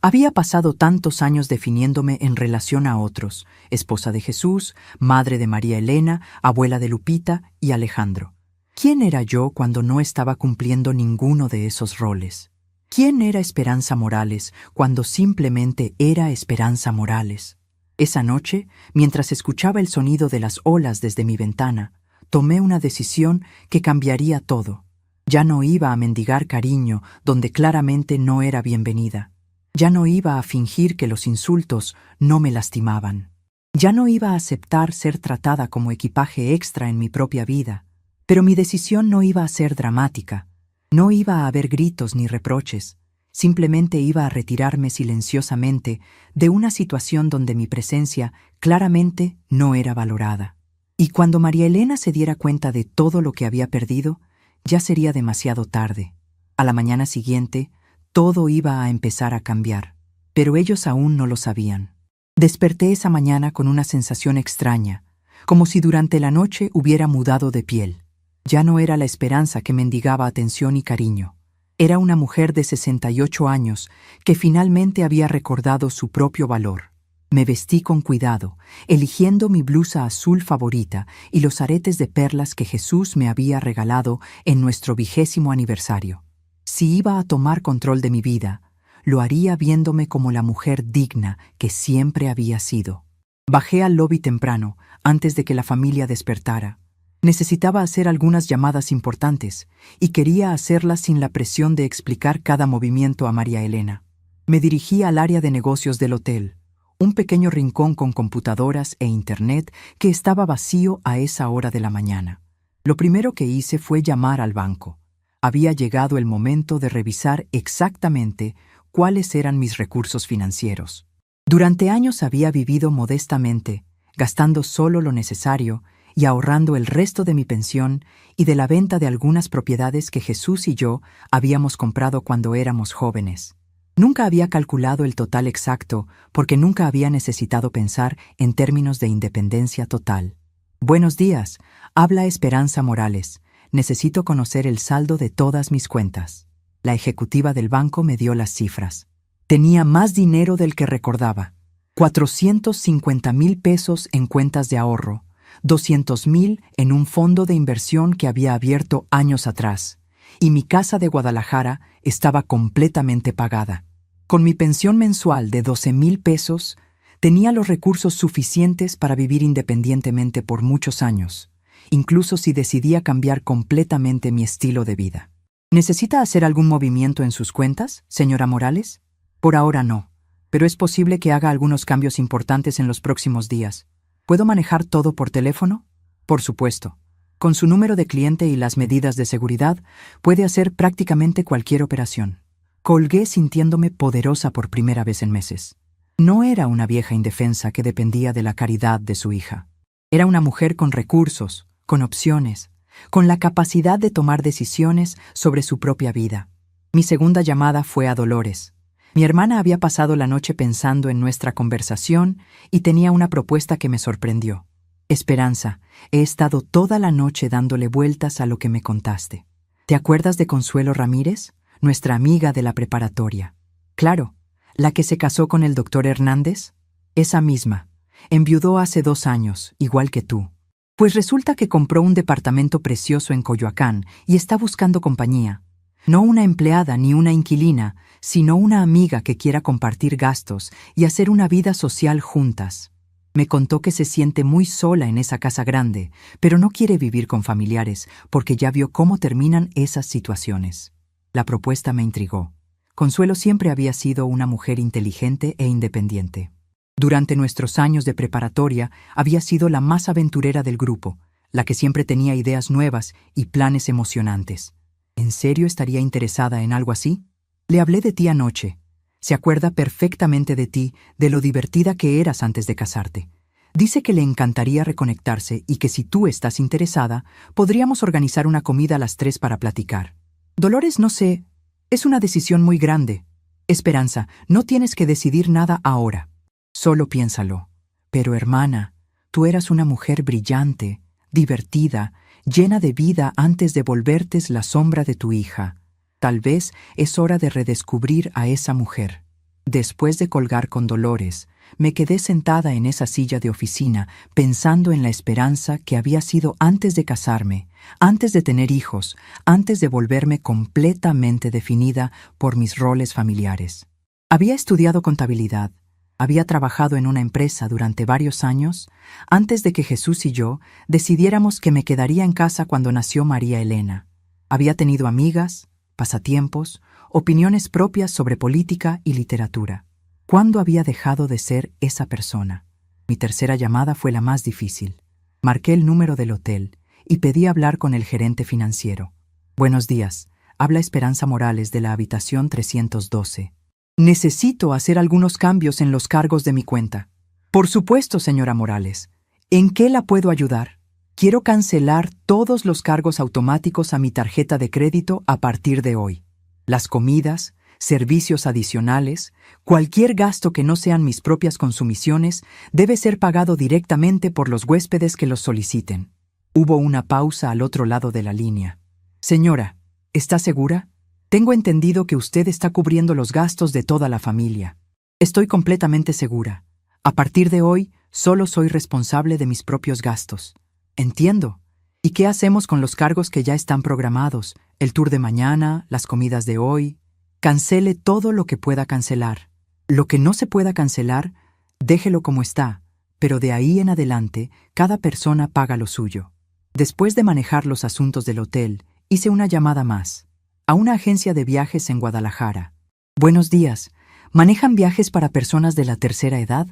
Había pasado tantos años definiéndome en relación a otros: esposa de Jesús, madre de María Elena, abuela de Lupita y Alejandro. ¿Quién era yo cuando no estaba cumpliendo ninguno de esos roles? ¿Quién era Esperanza Morales cuando simplemente era Esperanza Morales? Esa noche, mientras escuchaba el sonido de las olas desde mi ventana, tomé una decisión que cambiaría todo. Ya no iba a mendigar cariño donde claramente no era bienvenida. Ya no iba a fingir que los insultos no me lastimaban. Ya no iba a aceptar ser tratada como equipaje extra en mi propia vida. Pero mi decisión no iba a ser dramática. No iba a haber gritos ni reproches. Simplemente iba a retirarme silenciosamente de una situación donde mi presencia claramente no era valorada. Y cuando María Elena se diera cuenta de todo lo que había perdido, ya sería demasiado tarde. A la mañana siguiente, todo iba a empezar a cambiar, pero ellos aún no lo sabían. Desperté esa mañana con una sensación extraña, como si durante la noche hubiera mudado de piel. Ya no era la Esperanza que mendigaba atención y cariño. Era una mujer de 68 años que finalmente había recordado su propio valor. Me vestí con cuidado, eligiendo mi blusa azul favorita y los aretes de perlas que Jesús me había regalado en nuestro 20º aniversario. Si iba a tomar control de mi vida, lo haría viéndome como la mujer digna que siempre había sido. Bajé al lobby temprano, antes de que la familia despertara. Necesitaba hacer algunas llamadas importantes, y quería hacerlas sin la presión de explicar cada movimiento a María Elena. Me dirigí al área de negocios del hotel, un pequeño rincón con computadoras e internet que estaba vacío a esa hora de la mañana. Lo primero que hice fue llamar al banco. Había llegado el momento de revisar exactamente cuáles eran mis recursos financieros. Durante años había vivido modestamente, gastando solo lo necesario y ahorrando el resto de mi pensión y de la venta de algunas propiedades que Jesús y yo habíamos comprado cuando éramos jóvenes. Nunca había calculado el total exacto porque nunca había necesitado pensar en términos de independencia total. Buenos días, habla Esperanza Morales. Necesito conocer el saldo de todas mis cuentas. La ejecutiva del banco me dio las cifras. Tenía más dinero del que recordaba. 450,000 pesos en cuentas de ahorro, 200,000 en un fondo de inversión que había abierto años atrás, y mi casa de Guadalajara estaba completamente pagada. Con mi pensión mensual de 12,000 pesos, tenía los recursos suficientes para vivir independientemente por muchos años, incluso si decidía cambiar completamente mi estilo de vida. ¿Necesita hacer algún movimiento en sus cuentas, señora Morales? Por ahora no, pero es posible que haga algunos cambios importantes en los próximos días. ¿Puedo manejar todo por teléfono? Por supuesto. Con su número de cliente y las medidas de seguridad, puede hacer prácticamente cualquier operación. Colgué sintiéndome poderosa por primera vez en meses. No era una vieja indefensa que dependía de la caridad de su hija. Era una mujer con recursos, con opciones, con la capacidad de tomar decisiones sobre su propia vida. Mi segunda llamada fue a Dolores. Mi hermana había pasado la noche pensando en nuestra conversación y tenía una propuesta que me sorprendió. Esperanza, he estado toda la noche dándole vueltas a lo que me contaste. ¿Te acuerdas de Consuelo Ramírez, nuestra amiga de la preparatoria? Claro, la que se casó con el doctor Hernández. Esa misma. Enviudó hace 2 años, igual que tú. Pues resulta que compró un departamento precioso en Coyoacán y está buscando compañía. No una empleada ni una inquilina, sino una amiga que quiera compartir gastos y hacer una vida social juntas. Me contó que se siente muy sola en esa casa grande, pero no quiere vivir con familiares porque ya vio cómo terminan esas situaciones. La propuesta me intrigó. Consuelo siempre había sido una mujer inteligente e independiente. Durante nuestros años de preparatoria había sido la más aventurera del grupo, la que siempre tenía ideas nuevas y planes emocionantes. ¿En serio estaría interesada en algo así? Le hablé de ti anoche. Se acuerda perfectamente de ti, de lo divertida que eras antes de casarte. Dice que le encantaría reconectarse y que si tú estás interesada, podríamos organizar una comida a las 3 para platicar. Dolores, no sé. Es una decisión muy grande. Esperanza, no tienes que decidir nada ahora. Solo piénsalo. Pero hermana, tú eras una mujer brillante, divertida, llena de vida antes de volverte la sombra de tu hija. Tal vez es hora de redescubrir a esa mujer. Después de colgar con Dolores, me quedé sentada en esa silla de oficina pensando en la Esperanza que había sido antes de casarme, antes de tener hijos, antes de volverme completamente definida por mis roles familiares. Había estudiado contabilidad. Había trabajado en una empresa durante varios años antes de que Jesús y yo decidiéramos que me quedaría en casa cuando nació María Elena. Había tenido amigas, pasatiempos, opiniones propias sobre política y literatura. ¿Cuándo había dejado de ser esa persona? Mi tercera llamada fue la más difícil. Marqué el número del hotel y pedí hablar con el gerente financiero. Buenos días, habla Esperanza Morales de la habitación 312. Necesito hacer algunos cambios en los cargos de mi cuenta. Por supuesto, señora Morales. ¿En qué la puedo ayudar? Quiero cancelar todos los cargos automáticos a mi tarjeta de crédito a partir de hoy. Las comidas, servicios adicionales, cualquier gasto que no sean mis propias consumiciones debe ser pagado directamente por los huéspedes que los soliciten. Hubo una pausa al otro lado de la línea. Señora, ¿está segura? Tengo entendido que usted está cubriendo los gastos de toda la familia. Estoy completamente segura. A partir de hoy, solo soy responsable de mis propios gastos. Entiendo. ¿Y qué hacemos con los cargos que ya están programados? El tour de mañana, las comidas de hoy. Cancele todo lo que pueda cancelar. Lo que no se pueda cancelar, déjelo como está, pero de ahí en adelante, cada persona paga lo suyo. Después de manejar los asuntos del hotel, hice una llamada más, a una agencia de viajes en Guadalajara. Buenos días, ¿manejan viajes para personas de la tercera edad?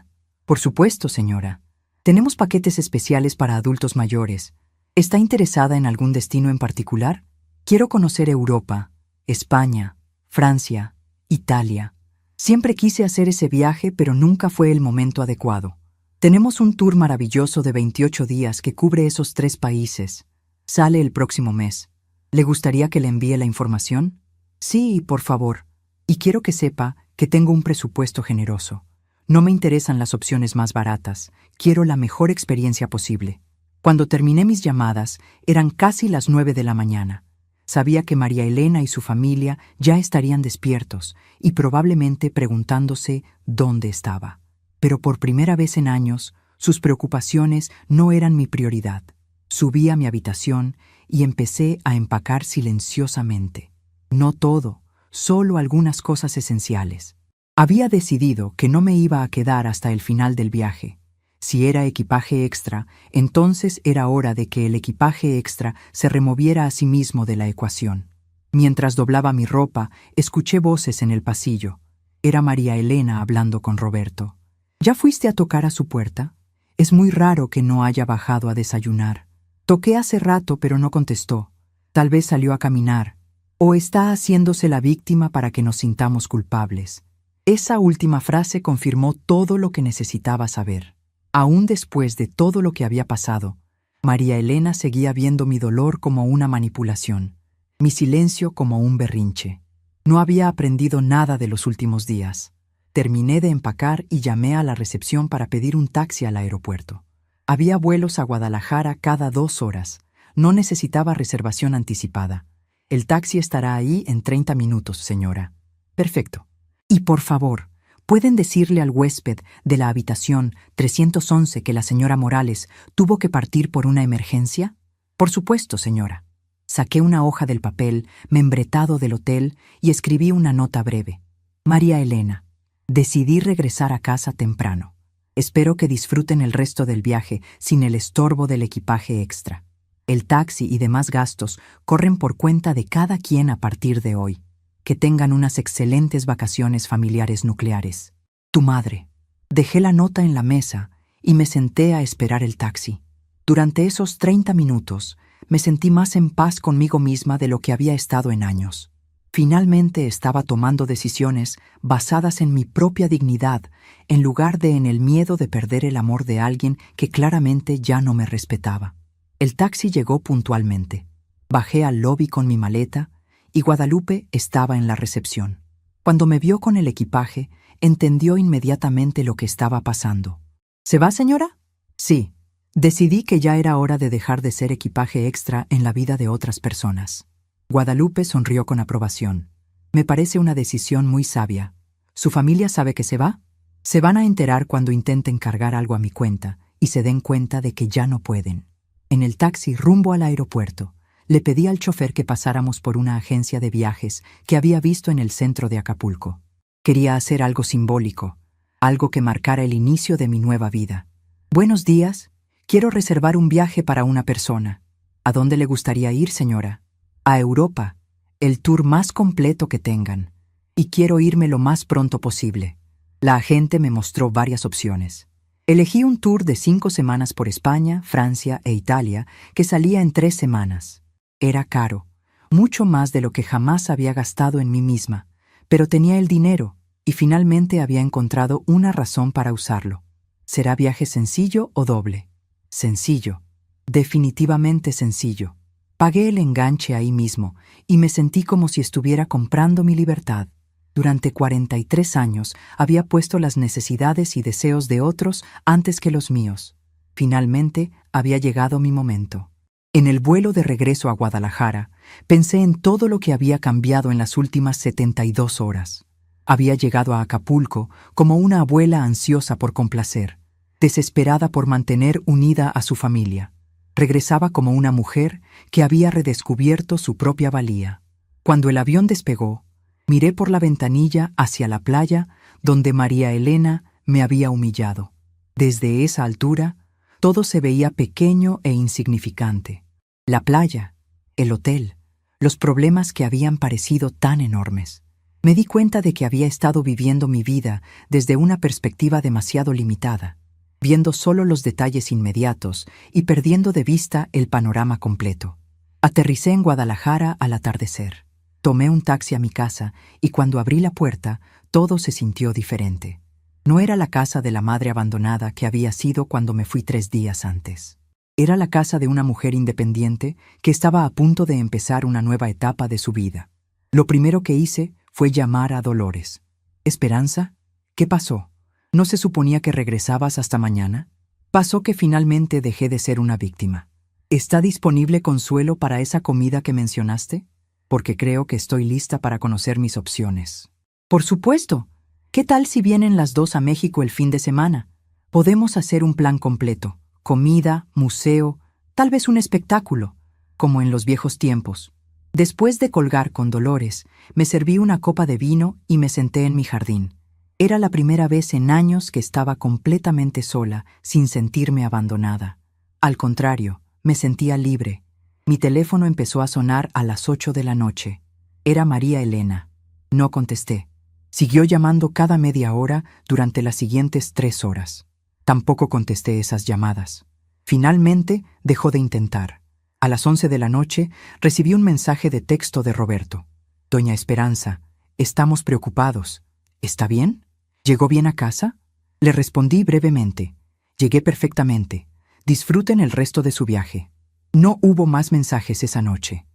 Por supuesto, señora. Tenemos paquetes especiales para adultos mayores. ¿Está interesada en algún destino en particular? Quiero conocer Europa, España, Francia, Italia. Siempre quise hacer ese viaje, pero nunca fue el momento adecuado. Tenemos un tour maravilloso de 28 días que cubre esos 3 países. Sale el próximo mes. ¿Le gustaría que le envíe la información? Sí, por favor. Y quiero que sepa que tengo un presupuesto generoso. No me interesan las opciones más baratas. Quiero la mejor experiencia posible. Cuando terminé mis llamadas, eran casi las 9 de la mañana. Sabía que María Elena y su familia ya estarían despiertos y probablemente preguntándose dónde estaba. Pero por primera vez en años, sus preocupaciones no eran mi prioridad. Subí a mi habitación y empecé a empacar silenciosamente. No todo, solo algunas cosas esenciales. Había decidido que no me iba a quedar hasta el final del viaje. Si era equipaje extra, entonces era hora de que el equipaje extra se removiera a sí mismo de la ecuación. Mientras doblaba mi ropa, escuché voces en el pasillo. Era María Elena hablando con Roberto. ¿Ya fuiste a tocar a su puerta? Es muy raro que no haya bajado a desayunar. Toqué hace rato, pero no contestó. Tal vez salió a caminar. O está haciéndose la víctima para que nos sintamos culpables. Esa última frase confirmó todo lo que necesitaba saber. Aún después de todo lo que había pasado, María Elena seguía viendo mi dolor como una manipulación, mi silencio como un berrinche. No había aprendido nada de los últimos días. Terminé de empacar y llamé a la recepción para pedir un taxi al aeropuerto. Había vuelos a Guadalajara cada 2 horas. No necesitaba reservación anticipada. El taxi estará ahí en 30 minutos, señora. Perfecto. Y por favor, ¿pueden decirle al huésped de la habitación 311 que la señora Morales tuvo que partir por una emergencia? Por supuesto, señora. Saqué una hoja del papel membretado del hotel y escribí una nota breve. María Elena, decidí regresar a casa temprano. Espero que disfruten el resto del viaje sin el estorbo del equipaje extra. El taxi y demás gastos corren por cuenta de cada quien a partir de hoy. Que tengan unas excelentes vacaciones familiares nucleares. Tu madre. Dejé la nota en la mesa y me senté a esperar el taxi. Durante esos 30 minutos me sentí más en paz conmigo misma de lo que había estado en años. Finalmente estaba tomando decisiones basadas en mi propia dignidad en lugar de en el miedo de perder el amor de alguien que claramente ya no me respetaba. El taxi llegó puntualmente. Bajé al lobby con mi maleta y Guadalupe estaba en la recepción. Cuando me vio con el equipaje, entendió inmediatamente lo que estaba pasando. ¿Se va, señora? Sí. Decidí que ya era hora de dejar de ser equipaje extra en la vida de otras personas. Guadalupe sonrió con aprobación. Me parece una decisión muy sabia. ¿Su familia sabe que se va? Se van a enterar cuando intenten cargar algo a mi cuenta y se den cuenta de que ya no pueden. En el taxi rumbo al aeropuerto, le pedí al chofer que pasáramos por una agencia de viajes que había visto en el centro de Acapulco. Quería hacer algo simbólico, algo que marcara el inicio de mi nueva vida. Buenos días, quiero reservar un viaje para una persona. ¿A dónde le gustaría ir, señora? A Europa, el tour más completo que tengan. Y quiero irme lo más pronto posible. La agente me mostró varias opciones. Elegí un tour de 5 semanas por España, Francia e Italia que salía en 3 semanas. Era caro, mucho más de lo que jamás había gastado en mí misma, pero tenía el dinero y finalmente había encontrado una razón para usarlo. ¿Será viaje sencillo o doble? Sencillo, definitivamente sencillo. Pagué el enganche ahí mismo y me sentí como si estuviera comprando mi libertad. Durante 43 años había puesto las necesidades y deseos de otros antes que los míos. Finalmente había llegado mi momento. En el vuelo de regreso a Guadalajara, pensé en todo lo que había cambiado en las últimas 72 horas. Había llegado a Acapulco como una abuela ansiosa por complacer, desesperada por mantener unida a su familia. Regresaba como una mujer que había redescubierto su propia valía. Cuando el avión despegó, miré por la ventanilla hacia la playa donde María Elena me había humillado. Desde esa altura, todo se veía pequeño e insignificante. La playa, el hotel, los problemas que habían parecido tan enormes. Me di cuenta de que había estado viviendo mi vida desde una perspectiva demasiado limitada, viendo solo los detalles inmediatos y perdiendo de vista el panorama completo. Aterricé en Guadalajara al atardecer. Tomé un taxi a mi casa y cuando abrí la puerta, todo se sintió diferente. No era la casa de la madre abandonada que había sido cuando me fui 3 días antes. Era la casa de una mujer independiente que estaba a punto de empezar una nueva etapa de su vida. Lo primero que hice fue llamar a Dolores. «Esperanza, ¿qué pasó? ¿No se suponía que regresabas hasta mañana?» Pasó que finalmente dejé de ser una víctima. ¿Está disponible consuelo para esa comida que mencionaste? Porque creo que estoy lista para conocer mis opciones. Por supuesto. ¿Qué tal si vienen las dos a México el fin de semana? Podemos hacer un plan completo. Comida, museo, tal vez un espectáculo, como en los viejos tiempos. Después de colgar con Dolores, me serví una copa de vino y me senté en mi jardín. Era la primera vez en años que estaba completamente sola, sin sentirme abandonada. Al contrario, me sentía libre. Mi teléfono empezó a sonar a las 8 de la noche. Era María Elena. No contesté. Siguió llamando cada media hora durante las siguientes 3 horas. Tampoco contesté esas llamadas. Finalmente, dejó de intentar. A las 11 de la noche, recibí un mensaje de texto de Roberto. «Doña Esperanza, estamos preocupados. ¿Está bien? ¿Llegó bien a casa?» Le respondí brevemente. «Llegué perfectamente. Disfruten el resto de su viaje». No hubo más mensajes esa noche.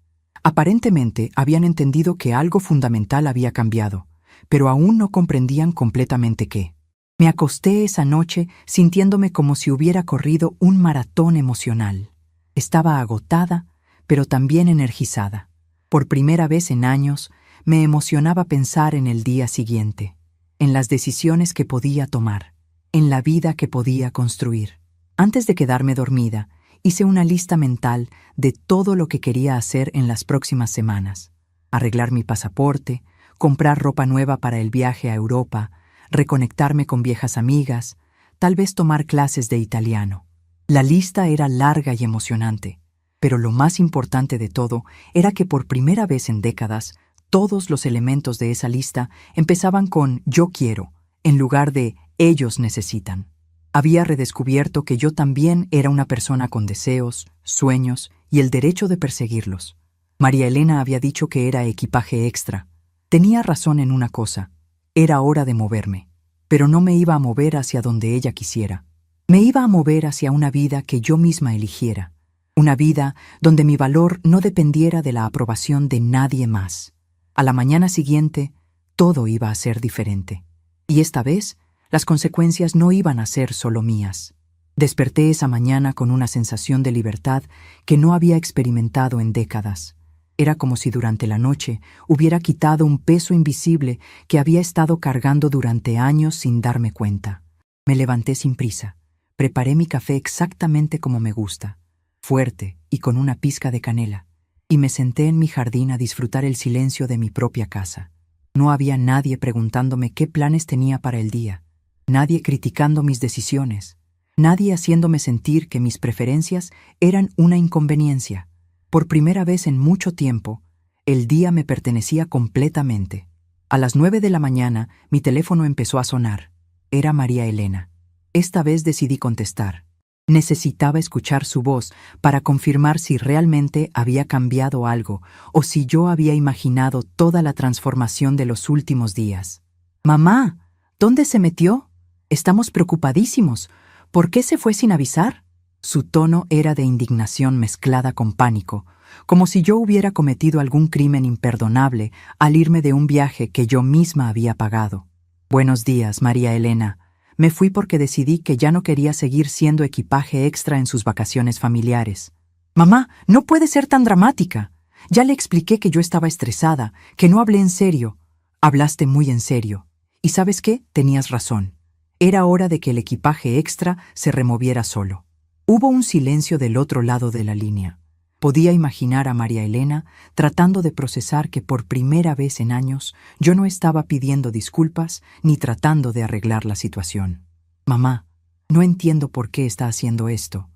Aparentemente habían entendido que algo fundamental había cambiado, pero aún no comprendían completamente qué. Me acosté esa noche sintiéndome como si hubiera corrido un maratón emocional. Estaba agotada, pero también energizada. Por primera vez en años, me emocionaba pensar en el día siguiente, en las decisiones que podía tomar, en la vida que podía construir. Antes de quedarme dormida, hice una lista mental de todo lo que quería hacer en las próximas semanas. Arreglar mi pasaporte, comprar ropa nueva para el viaje a Europa, reconectarme con viejas amigas, tal vez tomar clases de italiano. La lista era larga y emocionante, pero lo más importante de todo era que por primera vez en décadas, todos los elementos de esa lista empezaban con «yo quiero», en lugar de «ellos necesitan». Había redescubierto que yo también era una persona con deseos, sueños y el derecho de perseguirlos. María Elena había dicho que era equipaje extra. Tenía razón en una cosa. Era hora de moverme, pero no me iba a mover hacia donde ella quisiera. Me iba a mover hacia una vida que yo misma eligiera, una vida donde mi valor no dependiera de la aprobación de nadie más. A la mañana siguiente, todo iba a ser diferente. Y esta vez, las consecuencias no iban a ser solo mías. Desperté esa mañana con una sensación de libertad que no había experimentado en décadas. Era como si durante la noche hubiera quitado un peso invisible que había estado cargando durante años sin darme cuenta. Me levanté sin prisa. Preparé mi café exactamente como me gusta, fuerte y con una pizca de canela, y me senté en mi jardín a disfrutar el silencio de mi propia casa. No había nadie preguntándome qué planes tenía para el día, nadie criticando mis decisiones, nadie haciéndome sentir que mis preferencias eran una inconveniencia. Por primera vez en mucho tiempo, el día me pertenecía completamente. A las 9 de la mañana, mi teléfono empezó a sonar. Era María Elena. Esta vez decidí contestar. Necesitaba escuchar su voz para confirmar si realmente había cambiado algo o si yo había imaginado toda la transformación de los últimos días. «Mamá, ¿dónde se metió? Estamos preocupadísimos. ¿Por qué se fue sin avisar?» Su tono era de indignación mezclada con pánico, como si yo hubiera cometido algún crimen imperdonable al irme de un viaje que yo misma había pagado. «Buenos días, María Elena. Me fui porque decidí que ya no quería seguir siendo equipaje extra en sus vacaciones familiares». «Mamá, no puede ser tan dramática. Ya le expliqué que yo estaba estresada, que no hablé en serio. Hablaste muy en serio. ¿Y sabes qué? Tenías razón. Era hora de que el equipaje extra se removiera solo. Hubo un silencio del otro lado de la línea. Podía imaginar a María Elena tratando de procesar que por primera vez en años yo no estaba pidiendo disculpas ni tratando de arreglar la situación. Mamá, no entiendo por qué está haciendo esto.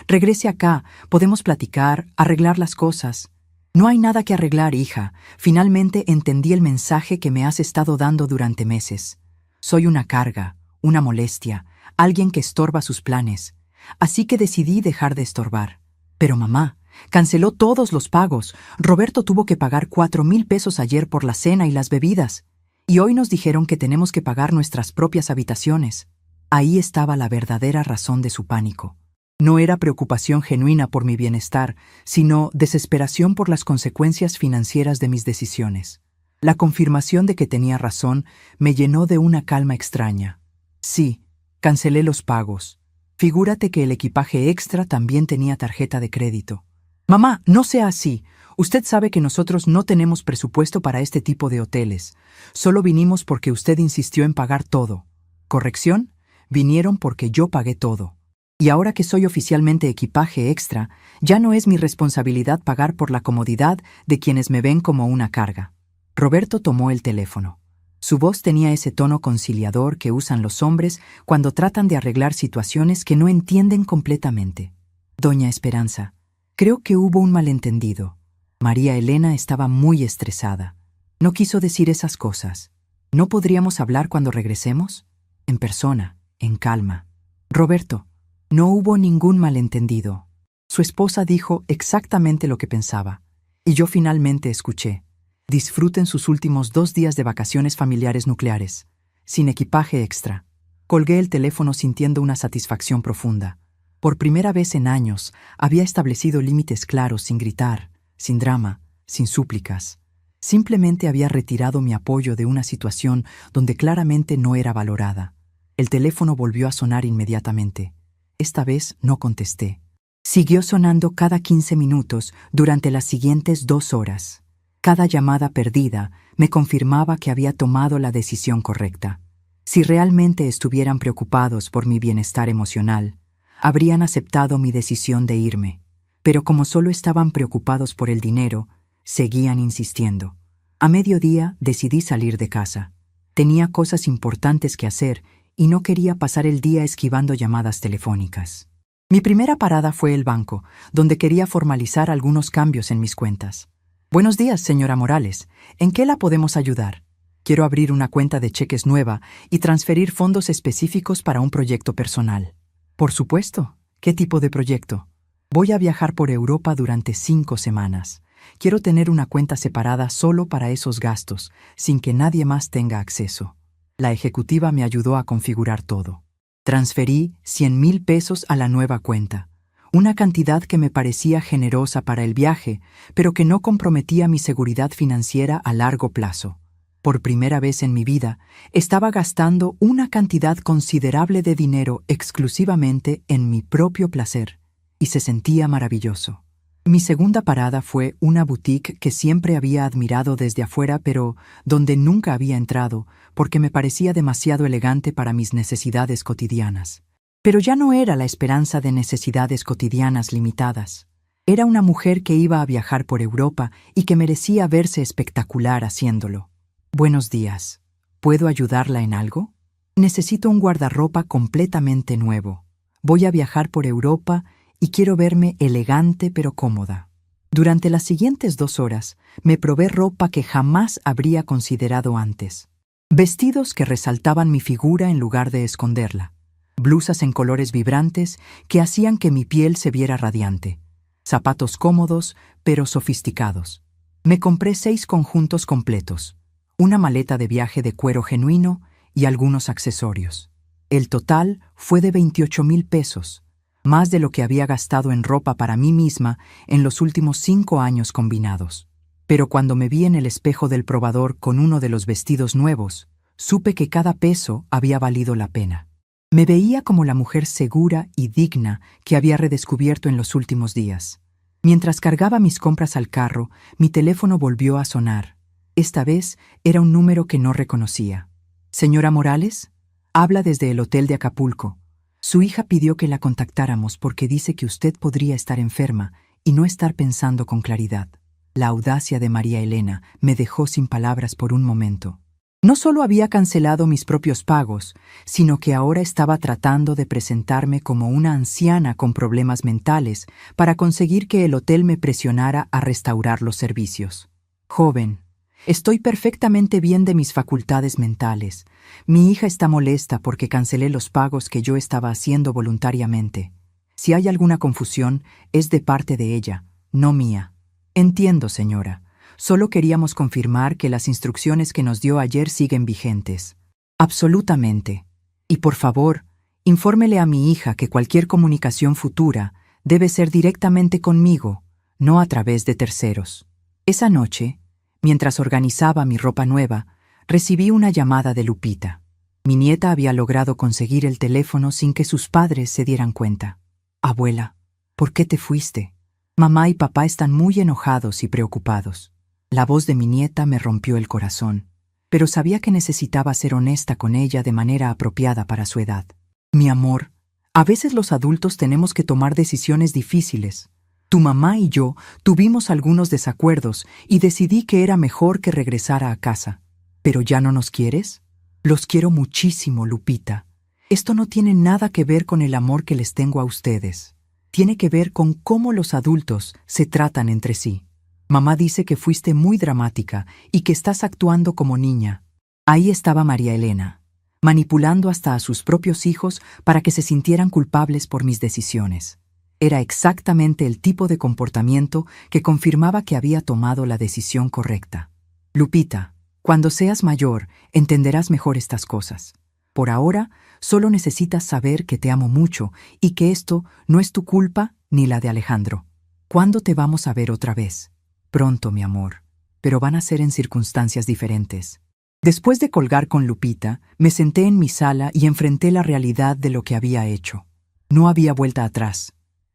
Regrese acá, podemos platicar, arreglar las cosas. No hay nada que arreglar, hija. Finalmente entendí el mensaje que me has estado dando durante meses. Soy una carga, una molestia, alguien que estorba sus planes. Así que decidí dejar de estorbar. Pero mamá, canceló todos los pagos. Roberto tuvo que pagar 4,000 pesos ayer por la cena y las bebidas. Y hoy nos dijeron que tenemos que pagar nuestras propias habitaciones. Ahí estaba la verdadera razón de su pánico. No era preocupación genuina por mi bienestar, sino desesperación por las consecuencias financieras de mis decisiones. La confirmación de que tenía razón me llenó de una calma extraña. Sí, cancelé los pagos. Figúrate que el equipaje extra también tenía tarjeta de crédito. Mamá, no sea así. Usted sabe que nosotros no tenemos presupuesto para este tipo de hoteles. Solo vinimos porque usted insistió en pagar todo. ¿Corrección? Vinieron porque yo pagué todo. Y ahora que soy oficialmente equipaje extra, ya no es mi responsabilidad pagar por la comodidad de quienes me ven como una carga. Roberto tomó el teléfono. Su voz tenía ese tono conciliador que usan los hombres cuando tratan de arreglar situaciones que no entienden completamente. Doña Esperanza, creo que hubo un malentendido. María Elena estaba muy estresada. No quiso decir esas cosas. ¿No podríamos hablar cuando regresemos? En persona, en calma. Roberto, no hubo ningún malentendido. Su esposa dijo exactamente lo que pensaba. Y yo finalmente escuché. Disfruten sus últimos 2 días de vacaciones familiares nucleares, sin equipaje extra. Colgué el teléfono sintiendo una satisfacción profunda. Por primera vez en años, había establecido límites claros sin gritar, sin drama, sin súplicas. Simplemente había retirado mi apoyo de una situación donde claramente no era valorada. El teléfono volvió a sonar inmediatamente. Esta vez no contesté. Siguió sonando cada 15 minutos durante las siguientes 2 horas. Cada llamada perdida me confirmaba que había tomado la decisión correcta. Si realmente estuvieran preocupados por mi bienestar emocional, habrían aceptado mi decisión de irme. Pero como solo estaban preocupados por el dinero, seguían insistiendo. A mediodía decidí salir de casa. Tenía cosas importantes que hacer y no quería pasar el día esquivando llamadas telefónicas. Mi primera parada fue el banco, donde quería formalizar algunos cambios en mis cuentas. Buenos días, señora Morales. ¿En qué la podemos ayudar? Quiero abrir una cuenta de cheques nueva y transferir fondos específicos para un proyecto personal. Por supuesto. ¿Qué tipo de proyecto? Voy a viajar por Europa durante 5 semanas. Quiero tener una cuenta separada solo para esos gastos, sin que nadie más tenga acceso. La ejecutiva me ayudó a configurar todo. Transferí 100,000 pesos a la nueva cuenta, una cantidad que me parecía generosa para el viaje, pero que no comprometía mi seguridad financiera a largo plazo. Por primera vez en mi vida, estaba gastando una cantidad considerable de dinero exclusivamente en mi propio placer, y se sentía maravilloso. Mi segunda parada fue una boutique que siempre había admirado desde afuera, pero donde nunca había entrado, porque me parecía demasiado elegante para mis necesidades cotidianas. Pero ya no era la esperanza de necesidades cotidianas limitadas. Era una mujer que iba a viajar por Europa y que merecía verse espectacular haciéndolo. Buenos días. ¿Puedo ayudarla en algo? Necesito un guardarropa completamente nuevo. Voy a viajar por Europa y quiero verme elegante pero cómoda. Durante las siguientes 2 horas me probé ropa que jamás habría considerado antes. Vestidos que resaltaban mi figura en lugar de esconderla. Blusas en colores vibrantes que hacían que mi piel se viera radiante. Zapatos cómodos pero sofisticados. Me compré 6 conjuntos completos, una maleta de viaje de cuero genuino y algunos accesorios. El total fue de 28,000 pesos. Más de lo que había gastado en ropa para mí misma en los últimos 5 años combinados. Pero cuando me vi en el espejo del probador con uno de los vestidos nuevos, supe que cada peso había valido la pena. Me veía como la mujer segura y digna que había redescubierto en los últimos días. Mientras cargaba mis compras al carro, mi teléfono volvió a sonar. Esta vez era un número que no reconocía. Señora Morales, habla desde el hotel de Acapulco. Su hija pidió que la contactáramos porque dice que usted podría estar enferma y no estar pensando con claridad. La audacia de María Elena me dejó sin palabras por un momento. No solo había cancelado mis propios pagos, sino que ahora estaba tratando de presentarme como una anciana con problemas mentales para conseguir que el hotel me presionara a restaurar los servicios. Joven, estoy perfectamente bien de mis facultades mentales. Mi hija está molesta porque cancelé los pagos que yo estaba haciendo voluntariamente. Si hay alguna confusión, es de parte de ella, no mía. Entiendo, señora. Solo queríamos confirmar que las instrucciones que nos dio ayer siguen vigentes. Absolutamente. Y por favor, infórmele a mi hija que cualquier comunicación futura debe ser directamente conmigo, no a través de terceros. Esa noche, mientras organizaba mi ropa nueva, recibí una llamada de Lupita. Mi nieta había logrado conseguir el teléfono sin que sus padres se dieran cuenta. Abuela, ¿por qué te fuiste? Mamá y papá están muy enojados y preocupados. La voz de mi nieta me rompió el corazón, pero sabía que necesitaba ser honesta con ella de manera apropiada para su edad. Mi amor, a veces los adultos tenemos que tomar decisiones difíciles. Tu mamá y yo tuvimos algunos desacuerdos y decidí que era mejor que regresara a casa. ¿Pero ya no nos quieres? Los quiero muchísimo, Lupita. Esto no tiene nada que ver con el amor que les tengo a ustedes. Tiene que ver con cómo los adultos se tratan entre sí. Mamá dice que fuiste muy dramática y que estás actuando como niña. Ahí estaba María Elena, manipulando hasta a sus propios hijos para que se sintieran culpables por mis decisiones. Era exactamente el tipo de comportamiento que confirmaba que había tomado la decisión correcta. Lupita, cuando seas mayor, entenderás mejor estas cosas. Por ahora, solo necesitas saber que te amo mucho y que esto no es tu culpa ni la de Alejandro. ¿Cuándo te vamos a ver otra vez? Pronto, mi amor, pero van a ser en circunstancias diferentes. Después de colgar con Lupita, me senté en mi sala y enfrenté la realidad de lo que había hecho. No había vuelta atrás.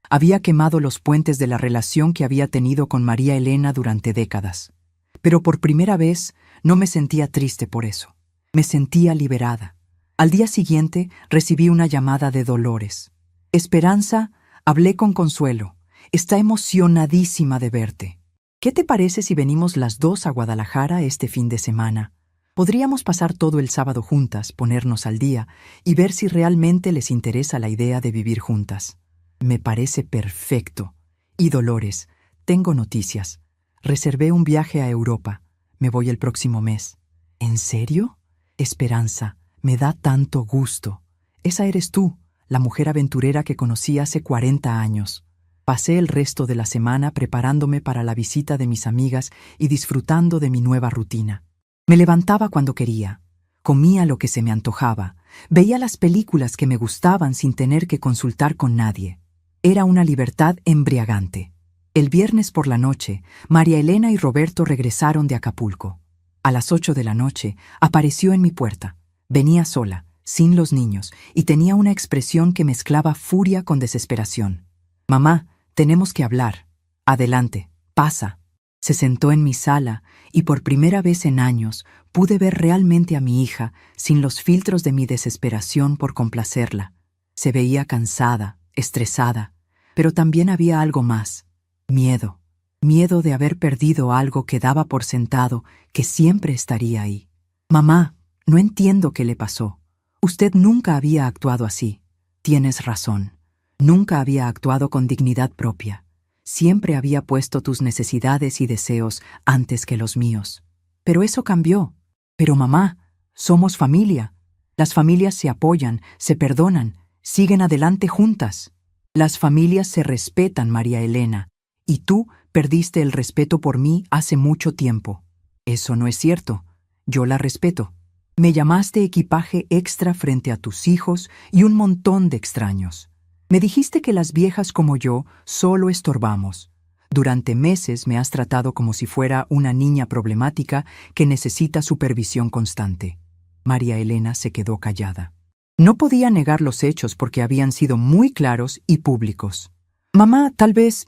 Había quemado los puentes de la relación que había tenido con María Elena durante décadas. Pero por primera vez no me sentía triste por eso. Me sentía liberada. Al día siguiente recibí una llamada de Dolores. Esperanza, hablé con Consuelo. Está emocionadísima de verte. ¿Qué te parece si venimos las dos a Guadalajara este fin de semana? Podríamos pasar todo el sábado juntas, ponernos al día y ver si realmente les interesa la idea de vivir juntas. Me parece perfecto. Y Dolores, tengo noticias. Reservé un viaje a Europa. Me voy el próximo mes. ¿En serio? Esperanza, me da tanto gusto. Esa eres tú, la mujer aventurera que conocí hace 40 años. Pasé el resto de la semana preparándome para la visita de mis amigas y disfrutando de mi nueva rutina. Me levantaba cuando quería, comía lo que se me antojaba, veía las películas que me gustaban sin tener que consultar con nadie. Era una libertad embriagante. El viernes por la noche, María Elena y Roberto regresaron de Acapulco. A las 8 de la noche, apareció en mi puerta. Venía sola, sin los niños, y tenía una expresión que mezclaba furia con desesperación. «Mamá, tenemos que hablar. Adelante, pasa». Se sentó en mi sala y por primera vez en años pude ver realmente a mi hija sin los filtros de mi desesperación por complacerla. Se veía cansada, estresada, pero también había algo más. Miedo. Miedo de haber perdido algo que daba por sentado que siempre estaría ahí. «Mamá, no entiendo qué le pasó. Usted nunca había actuado así». «Tienes razón. Nunca había actuado con dignidad propia. Siempre había puesto tus necesidades y deseos antes que los míos. Pero eso cambió. Pero mamá, somos familia. Las familias se apoyan, se perdonan, siguen adelante juntas. Las familias se respetan, María Elena, y tú perdiste el respeto por mí hace mucho tiempo». «Eso no es cierto. Yo la respeto. Me llamaste equipaje extra frente a tus hijos y un montón de extraños. Me dijiste que las viejas como yo solo estorbamos. Durante meses me has tratado como si fuera una niña problemática que necesita supervisión constante». María Elena se quedó callada. No podía negar los hechos porque habían sido muy claros y públicos. «Mamá, tal vez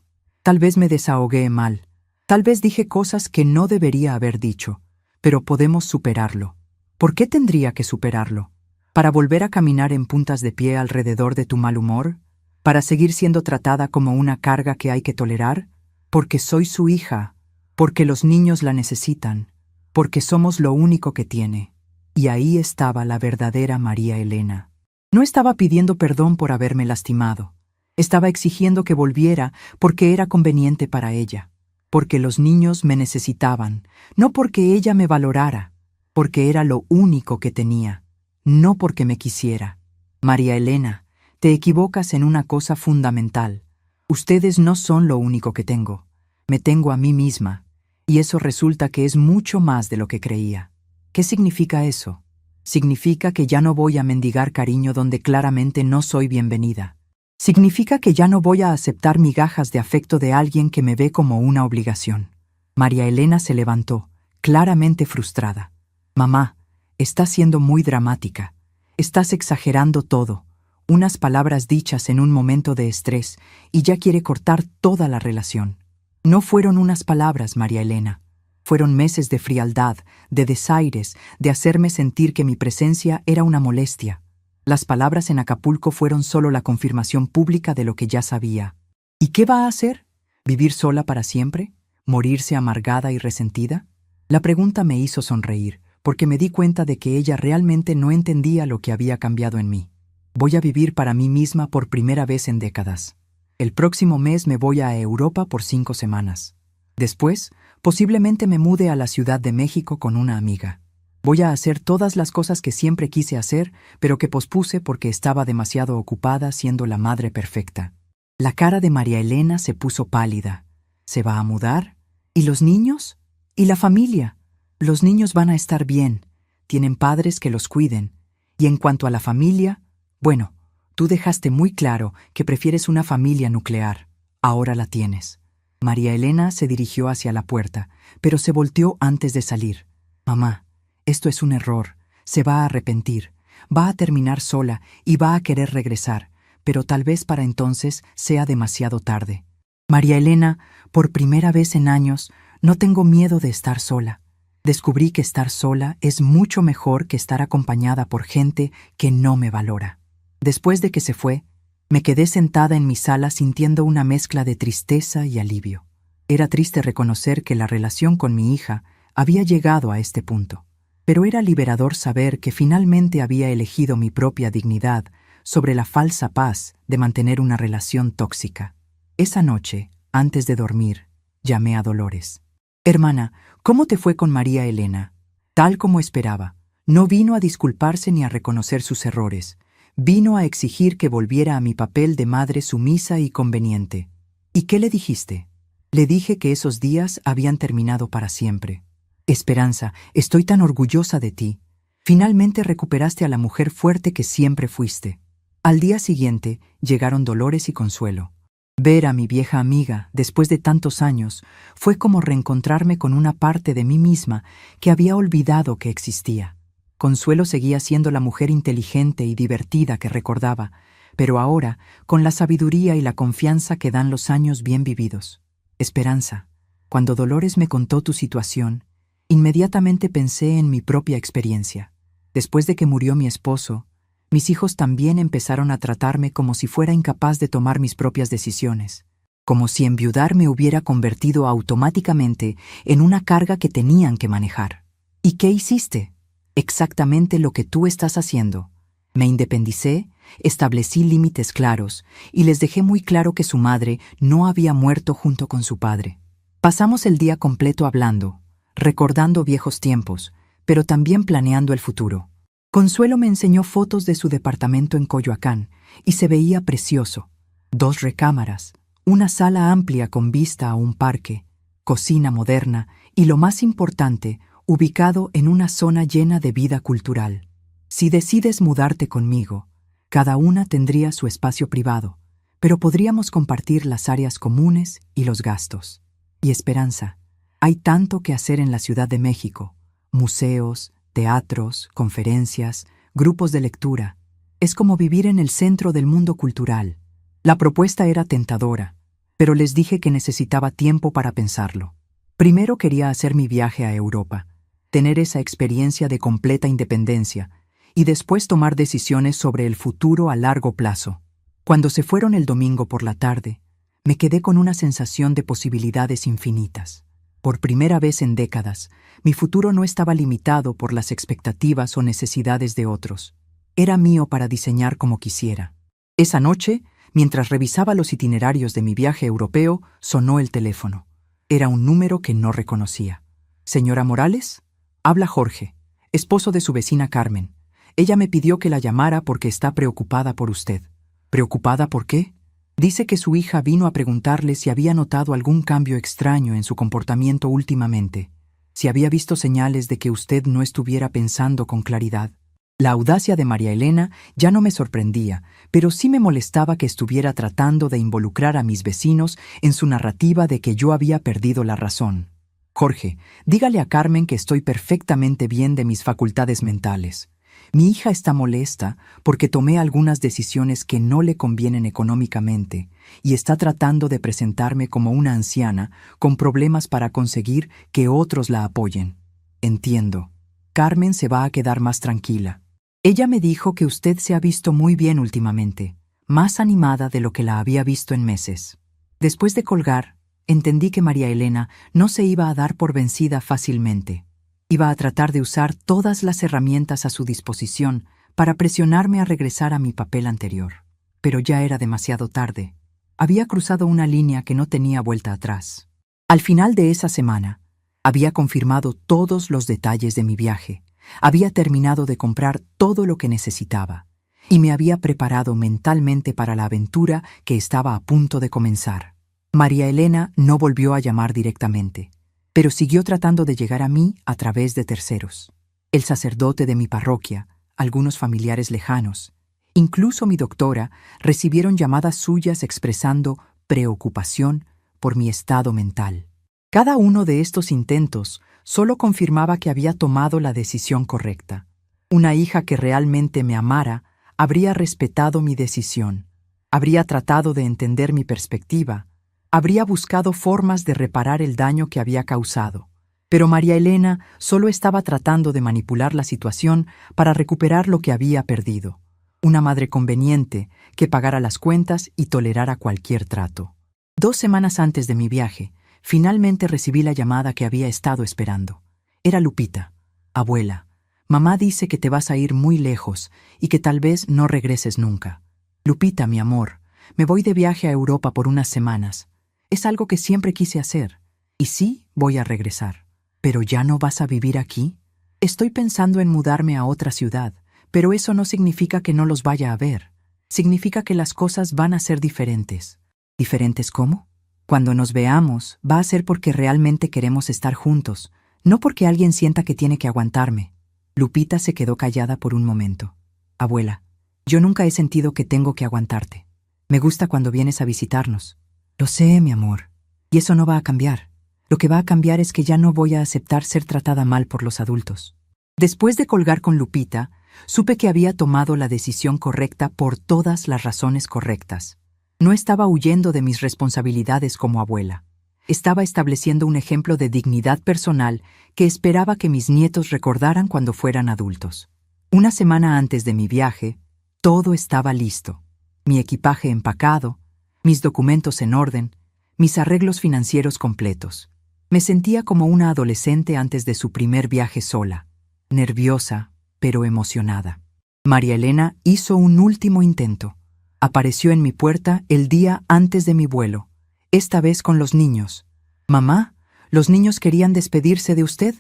me desahogué mal. Tal vez dije cosas que no debería haber dicho. pero podemos superarlo. ¿Por qué tendría que superarlo? ¿Para volver a caminar en puntas de pie alrededor de tu mal humor? ¿Para seguir siendo tratada como una carga que hay que tolerar? Porque soy su hija, porque los niños la necesitan, porque somos lo único que tiene. Y ahí estaba la verdadera María Elena. No estaba pidiendo perdón por haberme lastimado. Estaba exigiendo que volviera porque era conveniente para ella, porque los niños me necesitaban, no porque ella me valorara, porque era lo único que tenía, no porque me quisiera. María Elena, te equivocas en una cosa fundamental. Ustedes no son lo único que tengo. Me tengo a mí misma, y eso resulta que es mucho más de lo que creía. ¿Qué significa eso? Significa que ya no voy a mendigar cariño donde claramente no soy bienvenida. Significa que ya no voy a aceptar migajas de afecto de alguien que me ve como una obligación. María Elena se levantó, claramente frustrada. Mamá, estás siendo muy dramática. Estás exagerando todo. Unas palabras dichas en un momento de estrés y ya quiere cortar toda la relación. No fueron unas palabras, María Elena. Fueron meses de frialdad, de desaires, de hacerme sentir que mi presencia era una molestia. Las palabras en Acapulco fueron solo la confirmación pública de lo que ya sabía. ¿Y qué va a hacer? ¿Vivir sola para siempre? ¿Morirse amargada y resentida? La pregunta me hizo sonreír, porque me di cuenta de que ella realmente no entendía lo que había cambiado en mí. Voy a vivir para mí misma por primera vez en décadas. El próximo mes me voy a Europa por 5 semanas. Después, posiblemente me mude a la Ciudad de México con una amiga. Voy a hacer todas las cosas que siempre quise hacer, pero que pospuse porque estaba demasiado ocupada siendo la madre perfecta. La cara de María Elena se puso pálida. ¿Se va a mudar? ¿Y los niños? ¿Y la familia? Los niños van a estar bien. Tienen padres que los cuiden. Y en cuanto a la familia, bueno, tú dejaste muy claro que prefieres una familia nuclear. Ahora la tienes. María Elena se dirigió hacia la puerta, pero se volteó antes de salir. Mamá, esto es un error. Se va a arrepentir. Va a terminar sola y va a querer regresar, pero tal vez para entonces sea demasiado tarde. María Elena, por primera vez en años, no tengo miedo de estar sola. Descubrí que estar sola es mucho mejor que estar acompañada por gente que no me valora. Después de que se fue, me quedé sentada en mi sala sintiendo una mezcla de tristeza y alivio. Era triste reconocer que la relación con mi hija había llegado a este punto, pero era liberador saber que finalmente había elegido mi propia dignidad sobre la falsa paz de mantener una relación tóxica. Esa noche, antes de dormir, llamé a Dolores. Hermana, ¿cómo te fue con María Elena? Tal como esperaba. No vino a disculparse ni a reconocer sus errores. Vino a exigir que volviera a mi papel de madre sumisa y conveniente. ¿Y qué le dijiste? Le dije que esos días habían terminado para siempre. Esperanza, estoy tan orgullosa de ti. Finalmente recuperaste a la mujer fuerte que siempre fuiste. Al día siguiente llegaron Dolores y Consuelo. Ver a mi vieja amiga, después de tantos años, fue como reencontrarme con una parte de mí misma que había olvidado que existía. Consuelo seguía siendo la mujer inteligente y divertida que recordaba, pero ahora con la sabiduría y la confianza que dan los años bien vividos. Esperanza, cuando Dolores me contó tu situación, inmediatamente pensé en mi propia experiencia. Después de que murió mi esposo, mis hijos también empezaron a tratarme como si fuera incapaz de tomar mis propias decisiones, como si enviudar me hubiera convertido automáticamente en una carga que tenían que manejar. ¿Y qué hiciste? Exactamente lo que tú estás haciendo. Me independicé, establecí límites claros y les dejé muy claro que su madre no había muerto junto con su padre. Pasamos el día completo hablando, recordando viejos tiempos, pero también planeando el futuro. Consuelo me enseñó fotos de su departamento en Coyoacán y se veía precioso. 2 recámaras, una sala amplia con vista a un parque, cocina moderna y, lo más importante, ubicado en una zona llena de vida cultural. Si decides mudarte conmigo, cada una tendría su espacio privado, pero podríamos compartir las áreas comunes y los gastos. Y Esperanza, hay tanto que hacer en la Ciudad de México: museos, teatros, conferencias, grupos de lectura. Es como vivir en el centro del mundo cultural. La propuesta era tentadora, pero les dije que necesitaba tiempo para pensarlo. Primero quería hacer mi viaje a Europa. tener esa experiencia de completa independencia y después tomar decisiones sobre el futuro a largo plazo. Cuando se fueron el domingo por la tarde, me quedé con una sensación de posibilidades infinitas. Por primera vez en décadas, mi futuro no estaba limitado por las expectativas o necesidades de otros. Era mío para diseñar como quisiera. Esa noche, mientras revisaba los itinerarios de mi viaje europeo, sonó el teléfono. Era un número que no reconocía. «¿Señora Morales?» «Habla Jorge, esposo de su vecina Carmen. Ella me pidió que la llamara porque está preocupada por usted». «¿Preocupada por qué?» «Dice que su hija vino a preguntarle si había notado algún cambio extraño en su comportamiento últimamente, si había visto señales de que usted no estuviera pensando con claridad». La audacia de María Elena ya no me sorprendía, pero sí me molestaba que estuviera tratando de involucrar a mis vecinos en su narrativa de que yo había perdido la razón. «Jorge, dígale a Carmen que estoy perfectamente bien de mis facultades mentales. Mi hija está molesta porque tomé algunas decisiones que no le convienen económicamente y está tratando de presentarme como una anciana con problemas para conseguir que otros la apoyen. Entiendo. Carmen se va a quedar más tranquila. Ella me dijo que usted se ha visto muy bien últimamente, más animada de lo que la había visto en meses». Después de colgar, entendí que María Elena no se iba a dar por vencida fácilmente. Iba a tratar de usar todas las herramientas a su disposición para presionarme a regresar a mi papel anterior. Pero ya era demasiado tarde. Había cruzado una línea que no tenía vuelta atrás. Al final de esa semana, había confirmado todos los detalles de mi viaje, había terminado de comprar todo lo que necesitaba y me había preparado mentalmente para la aventura que estaba a punto de comenzar. María Elena no volvió a llamar directamente, pero siguió tratando de llegar a mí a través de terceros. El sacerdote de mi parroquia, algunos familiares lejanos, incluso mi doctora, recibieron llamadas suyas expresando preocupación por mi estado mental. Cada uno de estos intentos solo confirmaba que había tomado la decisión correcta. Una hija que realmente me amara habría respetado mi decisión, habría tratado de entender mi perspectiva, habría buscado formas de reparar el daño que había causado. Pero María Elena solo estaba tratando de manipular la situación para recuperar lo que había perdido. Una madre conveniente que pagara las cuentas y tolerara cualquier trato. 2 semanas antes de mi viaje, finalmente recibí la llamada que había estado esperando. Era Lupita. «Abuela, mamá dice que te vas a ir muy lejos y que tal vez no regreses nunca. Lupita, mi amor, me voy de viaje a Europa por unas semanas. Es algo que siempre quise hacer. Y sí, voy a regresar. ¿Pero ya no vas a vivir aquí? Estoy pensando en mudarme a otra ciudad, pero eso no significa que no los vaya a ver. Significa que las cosas van a ser diferentes». «¿Diferentes cómo?» «Cuando nos veamos, va a ser porque realmente queremos estar juntos, no porque alguien sienta que tiene que aguantarme». Lupita se quedó callada por un momento. «Abuela, yo nunca he sentido que tengo que aguantarte. Me gusta cuando vienes a visitarnos». «Lo sé, mi amor, y eso no va a cambiar. Lo que va a cambiar es que ya no voy a aceptar ser tratada mal por los adultos». Después de colgar con Lupita, supe que había tomado la decisión correcta por todas las razones correctas. No estaba huyendo de mis responsabilidades como abuela. Estaba estableciendo un ejemplo de dignidad personal que esperaba que mis nietos recordaran cuando fueran adultos. Una semana antes de mi viaje, todo estaba listo. Mi equipaje empacado, mis documentos en orden, mis arreglos financieros completos. Me sentía como una adolescente antes de su primer viaje sola, nerviosa, pero emocionada. María Elena hizo un último intento. Apareció en mi puerta el día antes de mi vuelo, esta vez con los niños. «Mamá, ¿los niños querían despedirse de usted?»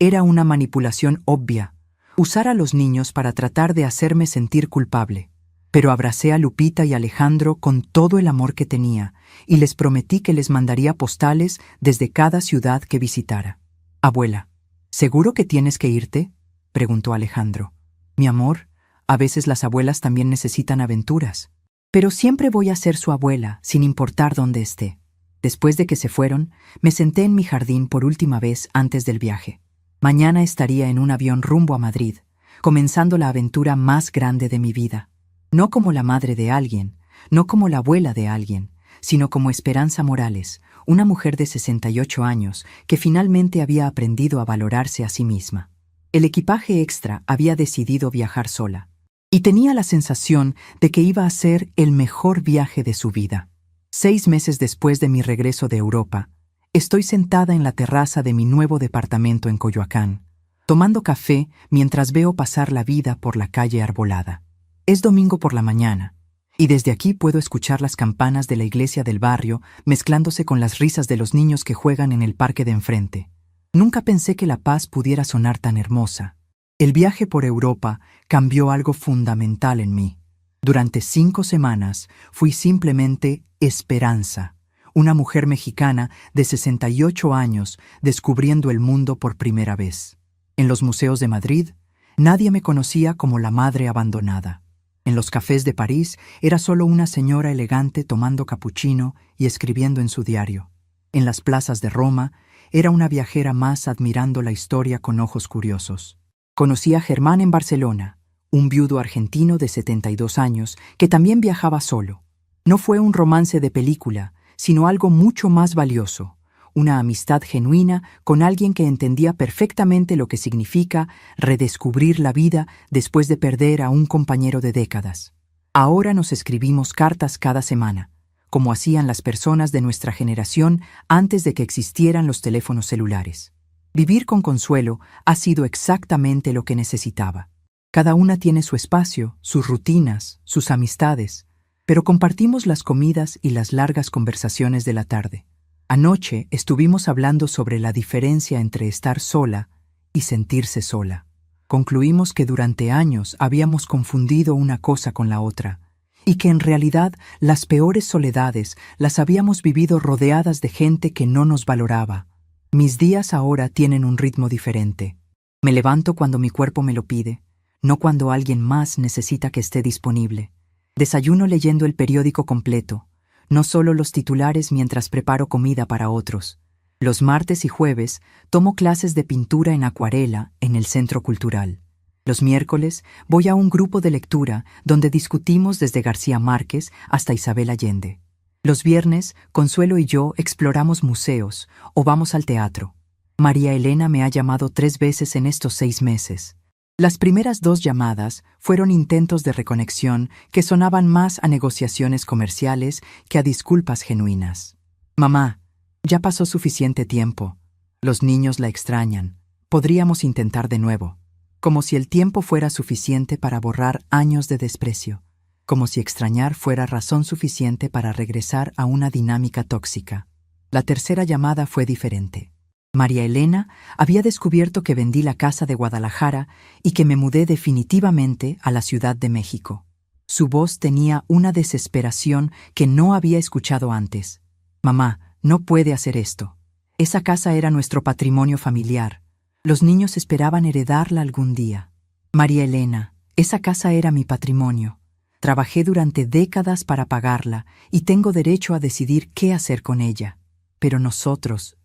Era una manipulación obvia, usar a los niños para tratar de hacerme sentir culpable. Pero abracé a Lupita y Alejandro con todo el amor que tenía y les prometí que les mandaría postales desde cada ciudad que visitara. «Abuela, ¿seguro que tienes que irte?», preguntó Alejandro. «Mi amor, a veces las abuelas también necesitan aventuras. Pero siempre voy a ser su abuela, sin importar dónde esté». Después de que se fueron, me senté en mi jardín por última vez antes del viaje. Mañana estaría en un avión rumbo a Madrid, comenzando la aventura más grande de mi vida. No como la madre de alguien, no como la abuela de alguien, sino como Esperanza Morales, una mujer de 68 años que finalmente había aprendido a valorarse a sí misma. El equipaje extra había decidido viajar sola, y tenía la sensación de que iba a ser el mejor viaje de su vida. 6 meses después de mi regreso de Europa, estoy sentada en la terraza de mi nuevo departamento en Coyoacán, tomando café mientras veo pasar la vida por la calle arbolada. Es domingo por la mañana, y desde aquí puedo escuchar las campanas de la iglesia del barrio mezclándose con las risas de los niños que juegan en el parque de enfrente. Nunca pensé que La Paz pudiera sonar tan hermosa. El viaje por Europa cambió algo fundamental en mí. Durante 5 semanas fui simplemente Esperanza, una mujer mexicana de 68 años descubriendo el mundo por primera vez. En los museos de Madrid, nadie me conocía como la madre abandonada. En los cafés de París era solo una señora elegante tomando capuchino y escribiendo en su diario. En las plazas de Roma era una viajera más admirando la historia con ojos curiosos. Conocí a Germán en Barcelona, un viudo argentino de 72 años que también viajaba solo. No fue un romance de película, sino algo mucho más valioso, una amistad genuina con alguien que entendía perfectamente lo que significa redescubrir la vida después de perder a un compañero de décadas. Ahora nos escribimos cartas cada semana, como hacían las personas de nuestra generación antes de que existieran los teléfonos celulares. Vivir con Consuelo ha sido exactamente lo que necesitaba. Cada una tiene su espacio, sus rutinas, sus amistades, pero compartimos las comidas y las largas conversaciones de la tarde. Anoche estuvimos hablando sobre la diferencia entre estar sola y sentirse sola. Concluimos que durante años habíamos confundido una cosa con la otra, y que en realidad las peores soledades las habíamos vivido rodeadas de gente que no nos valoraba. Mis días ahora tienen un ritmo diferente. Me levanto cuando mi cuerpo me lo pide, no cuando alguien más necesita que esté disponible. Desayuno leyendo el periódico completo, no solo los titulares mientras preparo comida para otros. Los martes y jueves tomo clases de pintura en acuarela en el Centro Cultural. Los miércoles voy a un grupo de lectura donde discutimos desde García Márquez hasta Isabel Allende. Los viernes, Consuelo y yo exploramos museos o vamos al teatro. María Elena me ha llamado 3 veces en estos 6 meses. Las primeras 2 llamadas fueron intentos de reconexión que sonaban más a negociaciones comerciales que a disculpas genuinas. Mamá, ya pasó suficiente tiempo. Los niños la extrañan. Podríamos intentar de nuevo. Como si el tiempo fuera suficiente para borrar años de desprecio. Como si extrañar fuera razón suficiente para regresar a una dinámica tóxica. La tercera llamada fue diferente. María Elena había descubierto que vendí la casa de Guadalajara y que me mudé definitivamente a la Ciudad de México. Su voz tenía una desesperación que no había escuchado antes. Mamá, no puede hacer esto. Esa casa era nuestro patrimonio familiar. Los niños esperaban heredarla algún día. María Elena, esa casa era mi patrimonio. Trabajé durante décadas para pagarla y tengo derecho a decidir qué hacer con ella. Pero nosotros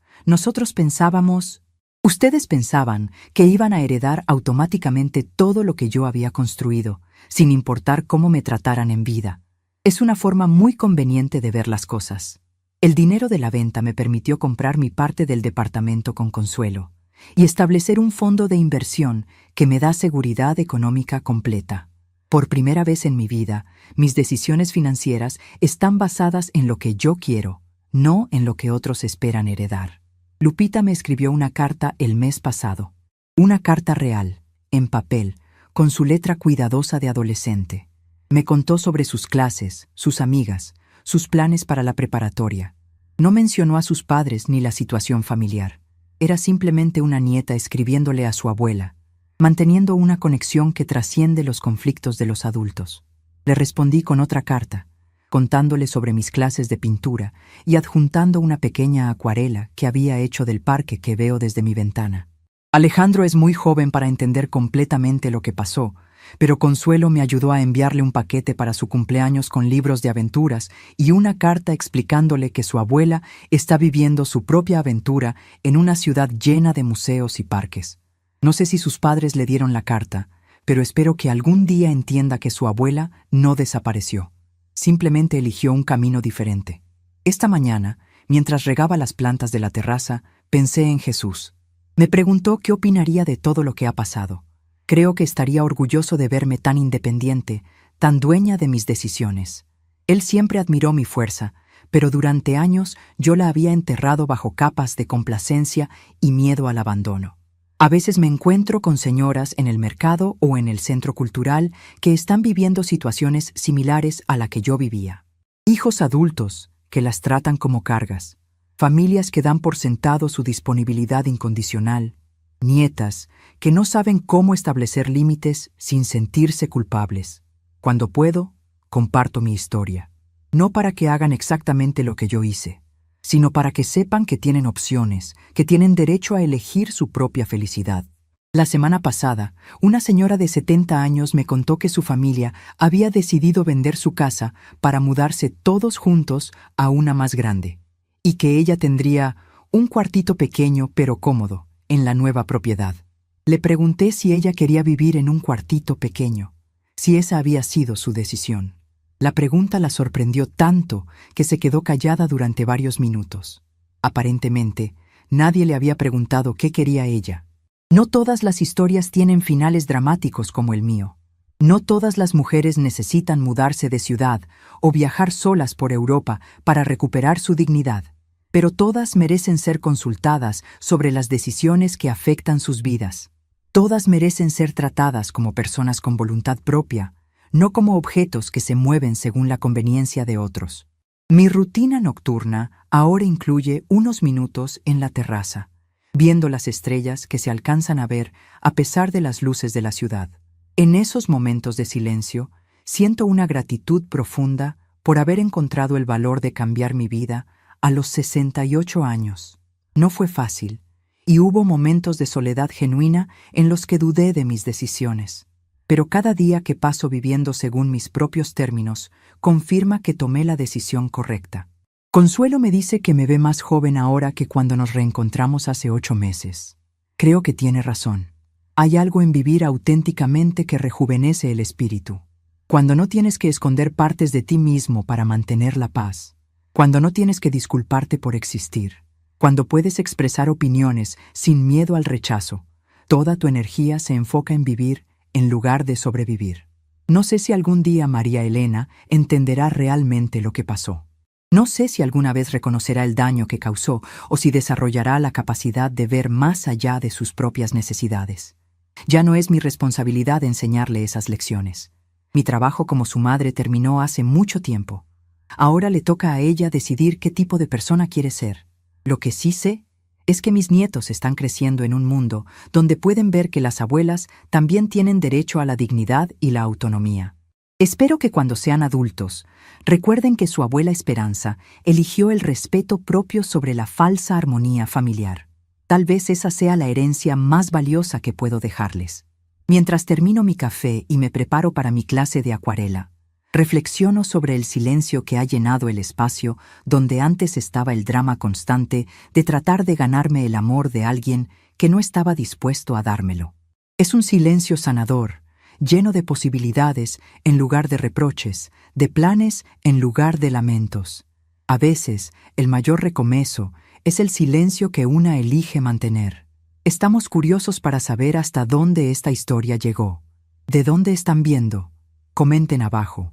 pensábamos... Ustedes pensaban que iban a heredar automáticamente todo lo que yo había construido, sin importar cómo me trataran en vida. Es una forma muy conveniente de ver las cosas. El dinero de la venta me permitió comprar mi parte del departamento con Consuelo y establecer un fondo de inversión que me da seguridad económica completa. Por primera vez en mi vida, mis decisiones financieras están basadas en lo que yo quiero, no en lo que otros esperan heredar. Lupita me escribió una carta el mes pasado. Una carta real, en papel, con su letra cuidadosa de adolescente. Me contó sobre sus clases, sus amigas, sus planes para la preparatoria. No mencionó a sus padres ni la situación familiar. Era simplemente una nieta escribiéndole a su abuela, manteniendo una conexión que trasciende los conflictos de los adultos. Le respondí con otra carta, contándole sobre mis clases de pintura y adjuntando una pequeña acuarela que había hecho del parque que veo desde mi ventana. Alejandro es muy joven para entender completamente lo que pasó, pero Consuelo me ayudó a enviarle un paquete para su cumpleaños con libros de aventuras y una carta explicándole que su abuela está viviendo su propia aventura en una ciudad llena de museos y parques. No sé si sus padres le dieron la carta, pero espero que algún día entienda que su abuela no desapareció. Simplemente eligió un camino diferente. Esta mañana, mientras regaba las plantas de la terraza, pensé en Jesús. Me preguntó qué opinaría de todo lo que ha pasado. Creo que estaría orgulloso de verme tan independiente, tan dueña de mis decisiones. Él siempre admiró mi fuerza, pero durante años yo la había enterrado bajo capas de complacencia y miedo al abandono. A veces me encuentro con señoras en el mercado o en el centro cultural que están viviendo situaciones similares a la que yo vivía. Hijos adultos que las tratan como cargas, familias que dan por sentado su disponibilidad incondicional, nietas que no saben cómo establecer límites sin sentirse culpables. Cuando puedo, comparto mi historia. No para que hagan exactamente lo que yo hice, sino para que sepan que tienen opciones, que tienen derecho a elegir su propia felicidad. La semana pasada, una señora de 70 años me contó que su familia había decidido vender su casa para mudarse todos juntos a una más grande, y que ella tendría un cuartito pequeño pero cómodo en la nueva propiedad. Le pregunté si ella quería vivir en un cuartito pequeño, si esa había sido su decisión. La pregunta la sorprendió tanto que se quedó callada durante varios minutos. Aparentemente, nadie le había preguntado qué quería ella. No todas las historias tienen finales dramáticos como el mío. No todas las mujeres necesitan mudarse de ciudad o viajar solas por Europa para recuperar su dignidad, pero todas merecen ser consultadas sobre las decisiones que afectan sus vidas. Todas merecen ser tratadas como personas con voluntad propia, no como objetos que se mueven según la conveniencia de otros. Mi rutina nocturna ahora incluye unos minutos en la terraza, viendo las estrellas que se alcanzan a ver a pesar de las luces de la ciudad. En esos momentos de silencio, siento una gratitud profunda por haber encontrado el valor de cambiar mi vida a los 68 años. No fue fácil, y hubo momentos de soledad genuina en los que dudé de mis decisiones. Pero cada día que paso viviendo según mis propios términos confirma que tomé la decisión correcta. Consuelo me dice que me ve más joven ahora que cuando nos reencontramos hace 8 meses. Creo que tiene razón. Hay algo en vivir auténticamente que rejuvenece el espíritu. Cuando no tienes que esconder partes de ti mismo para mantener la paz. Cuando no tienes que disculparte por existir. Cuando puedes expresar opiniones sin miedo al rechazo. Toda tu energía se enfoca en vivir en lugar de sobrevivir. No sé si algún día María Elena entenderá realmente lo que pasó. No sé si alguna vez reconocerá el daño que causó o si desarrollará la capacidad de ver más allá de sus propias necesidades. Ya no es mi responsabilidad enseñarle esas lecciones. Mi trabajo como su madre terminó hace mucho tiempo. Ahora le toca a ella decidir qué tipo de persona quiere ser. Lo que sí sé es que mis nietos están creciendo en un mundo donde pueden ver que las abuelas también tienen derecho a la dignidad y la autonomía. Espero que cuando sean adultos, recuerden que su abuela Esperanza eligió el respeto propio sobre la falsa armonía familiar. Tal vez esa sea la herencia más valiosa que puedo dejarles. Mientras termino mi café y me preparo para mi clase de acuarela, reflexiono sobre el silencio que ha llenado el espacio donde antes estaba el drama constante de tratar de ganarme el amor de alguien que no estaba dispuesto a dármelo. Es un silencio sanador, lleno de posibilidades en lugar de reproches, de planes en lugar de lamentos. A veces, el mayor recomezo es el silencio que una elige mantener. Estamos curiosos para saber hasta dónde esta historia llegó. ¿De dónde están viendo? Comenten abajo.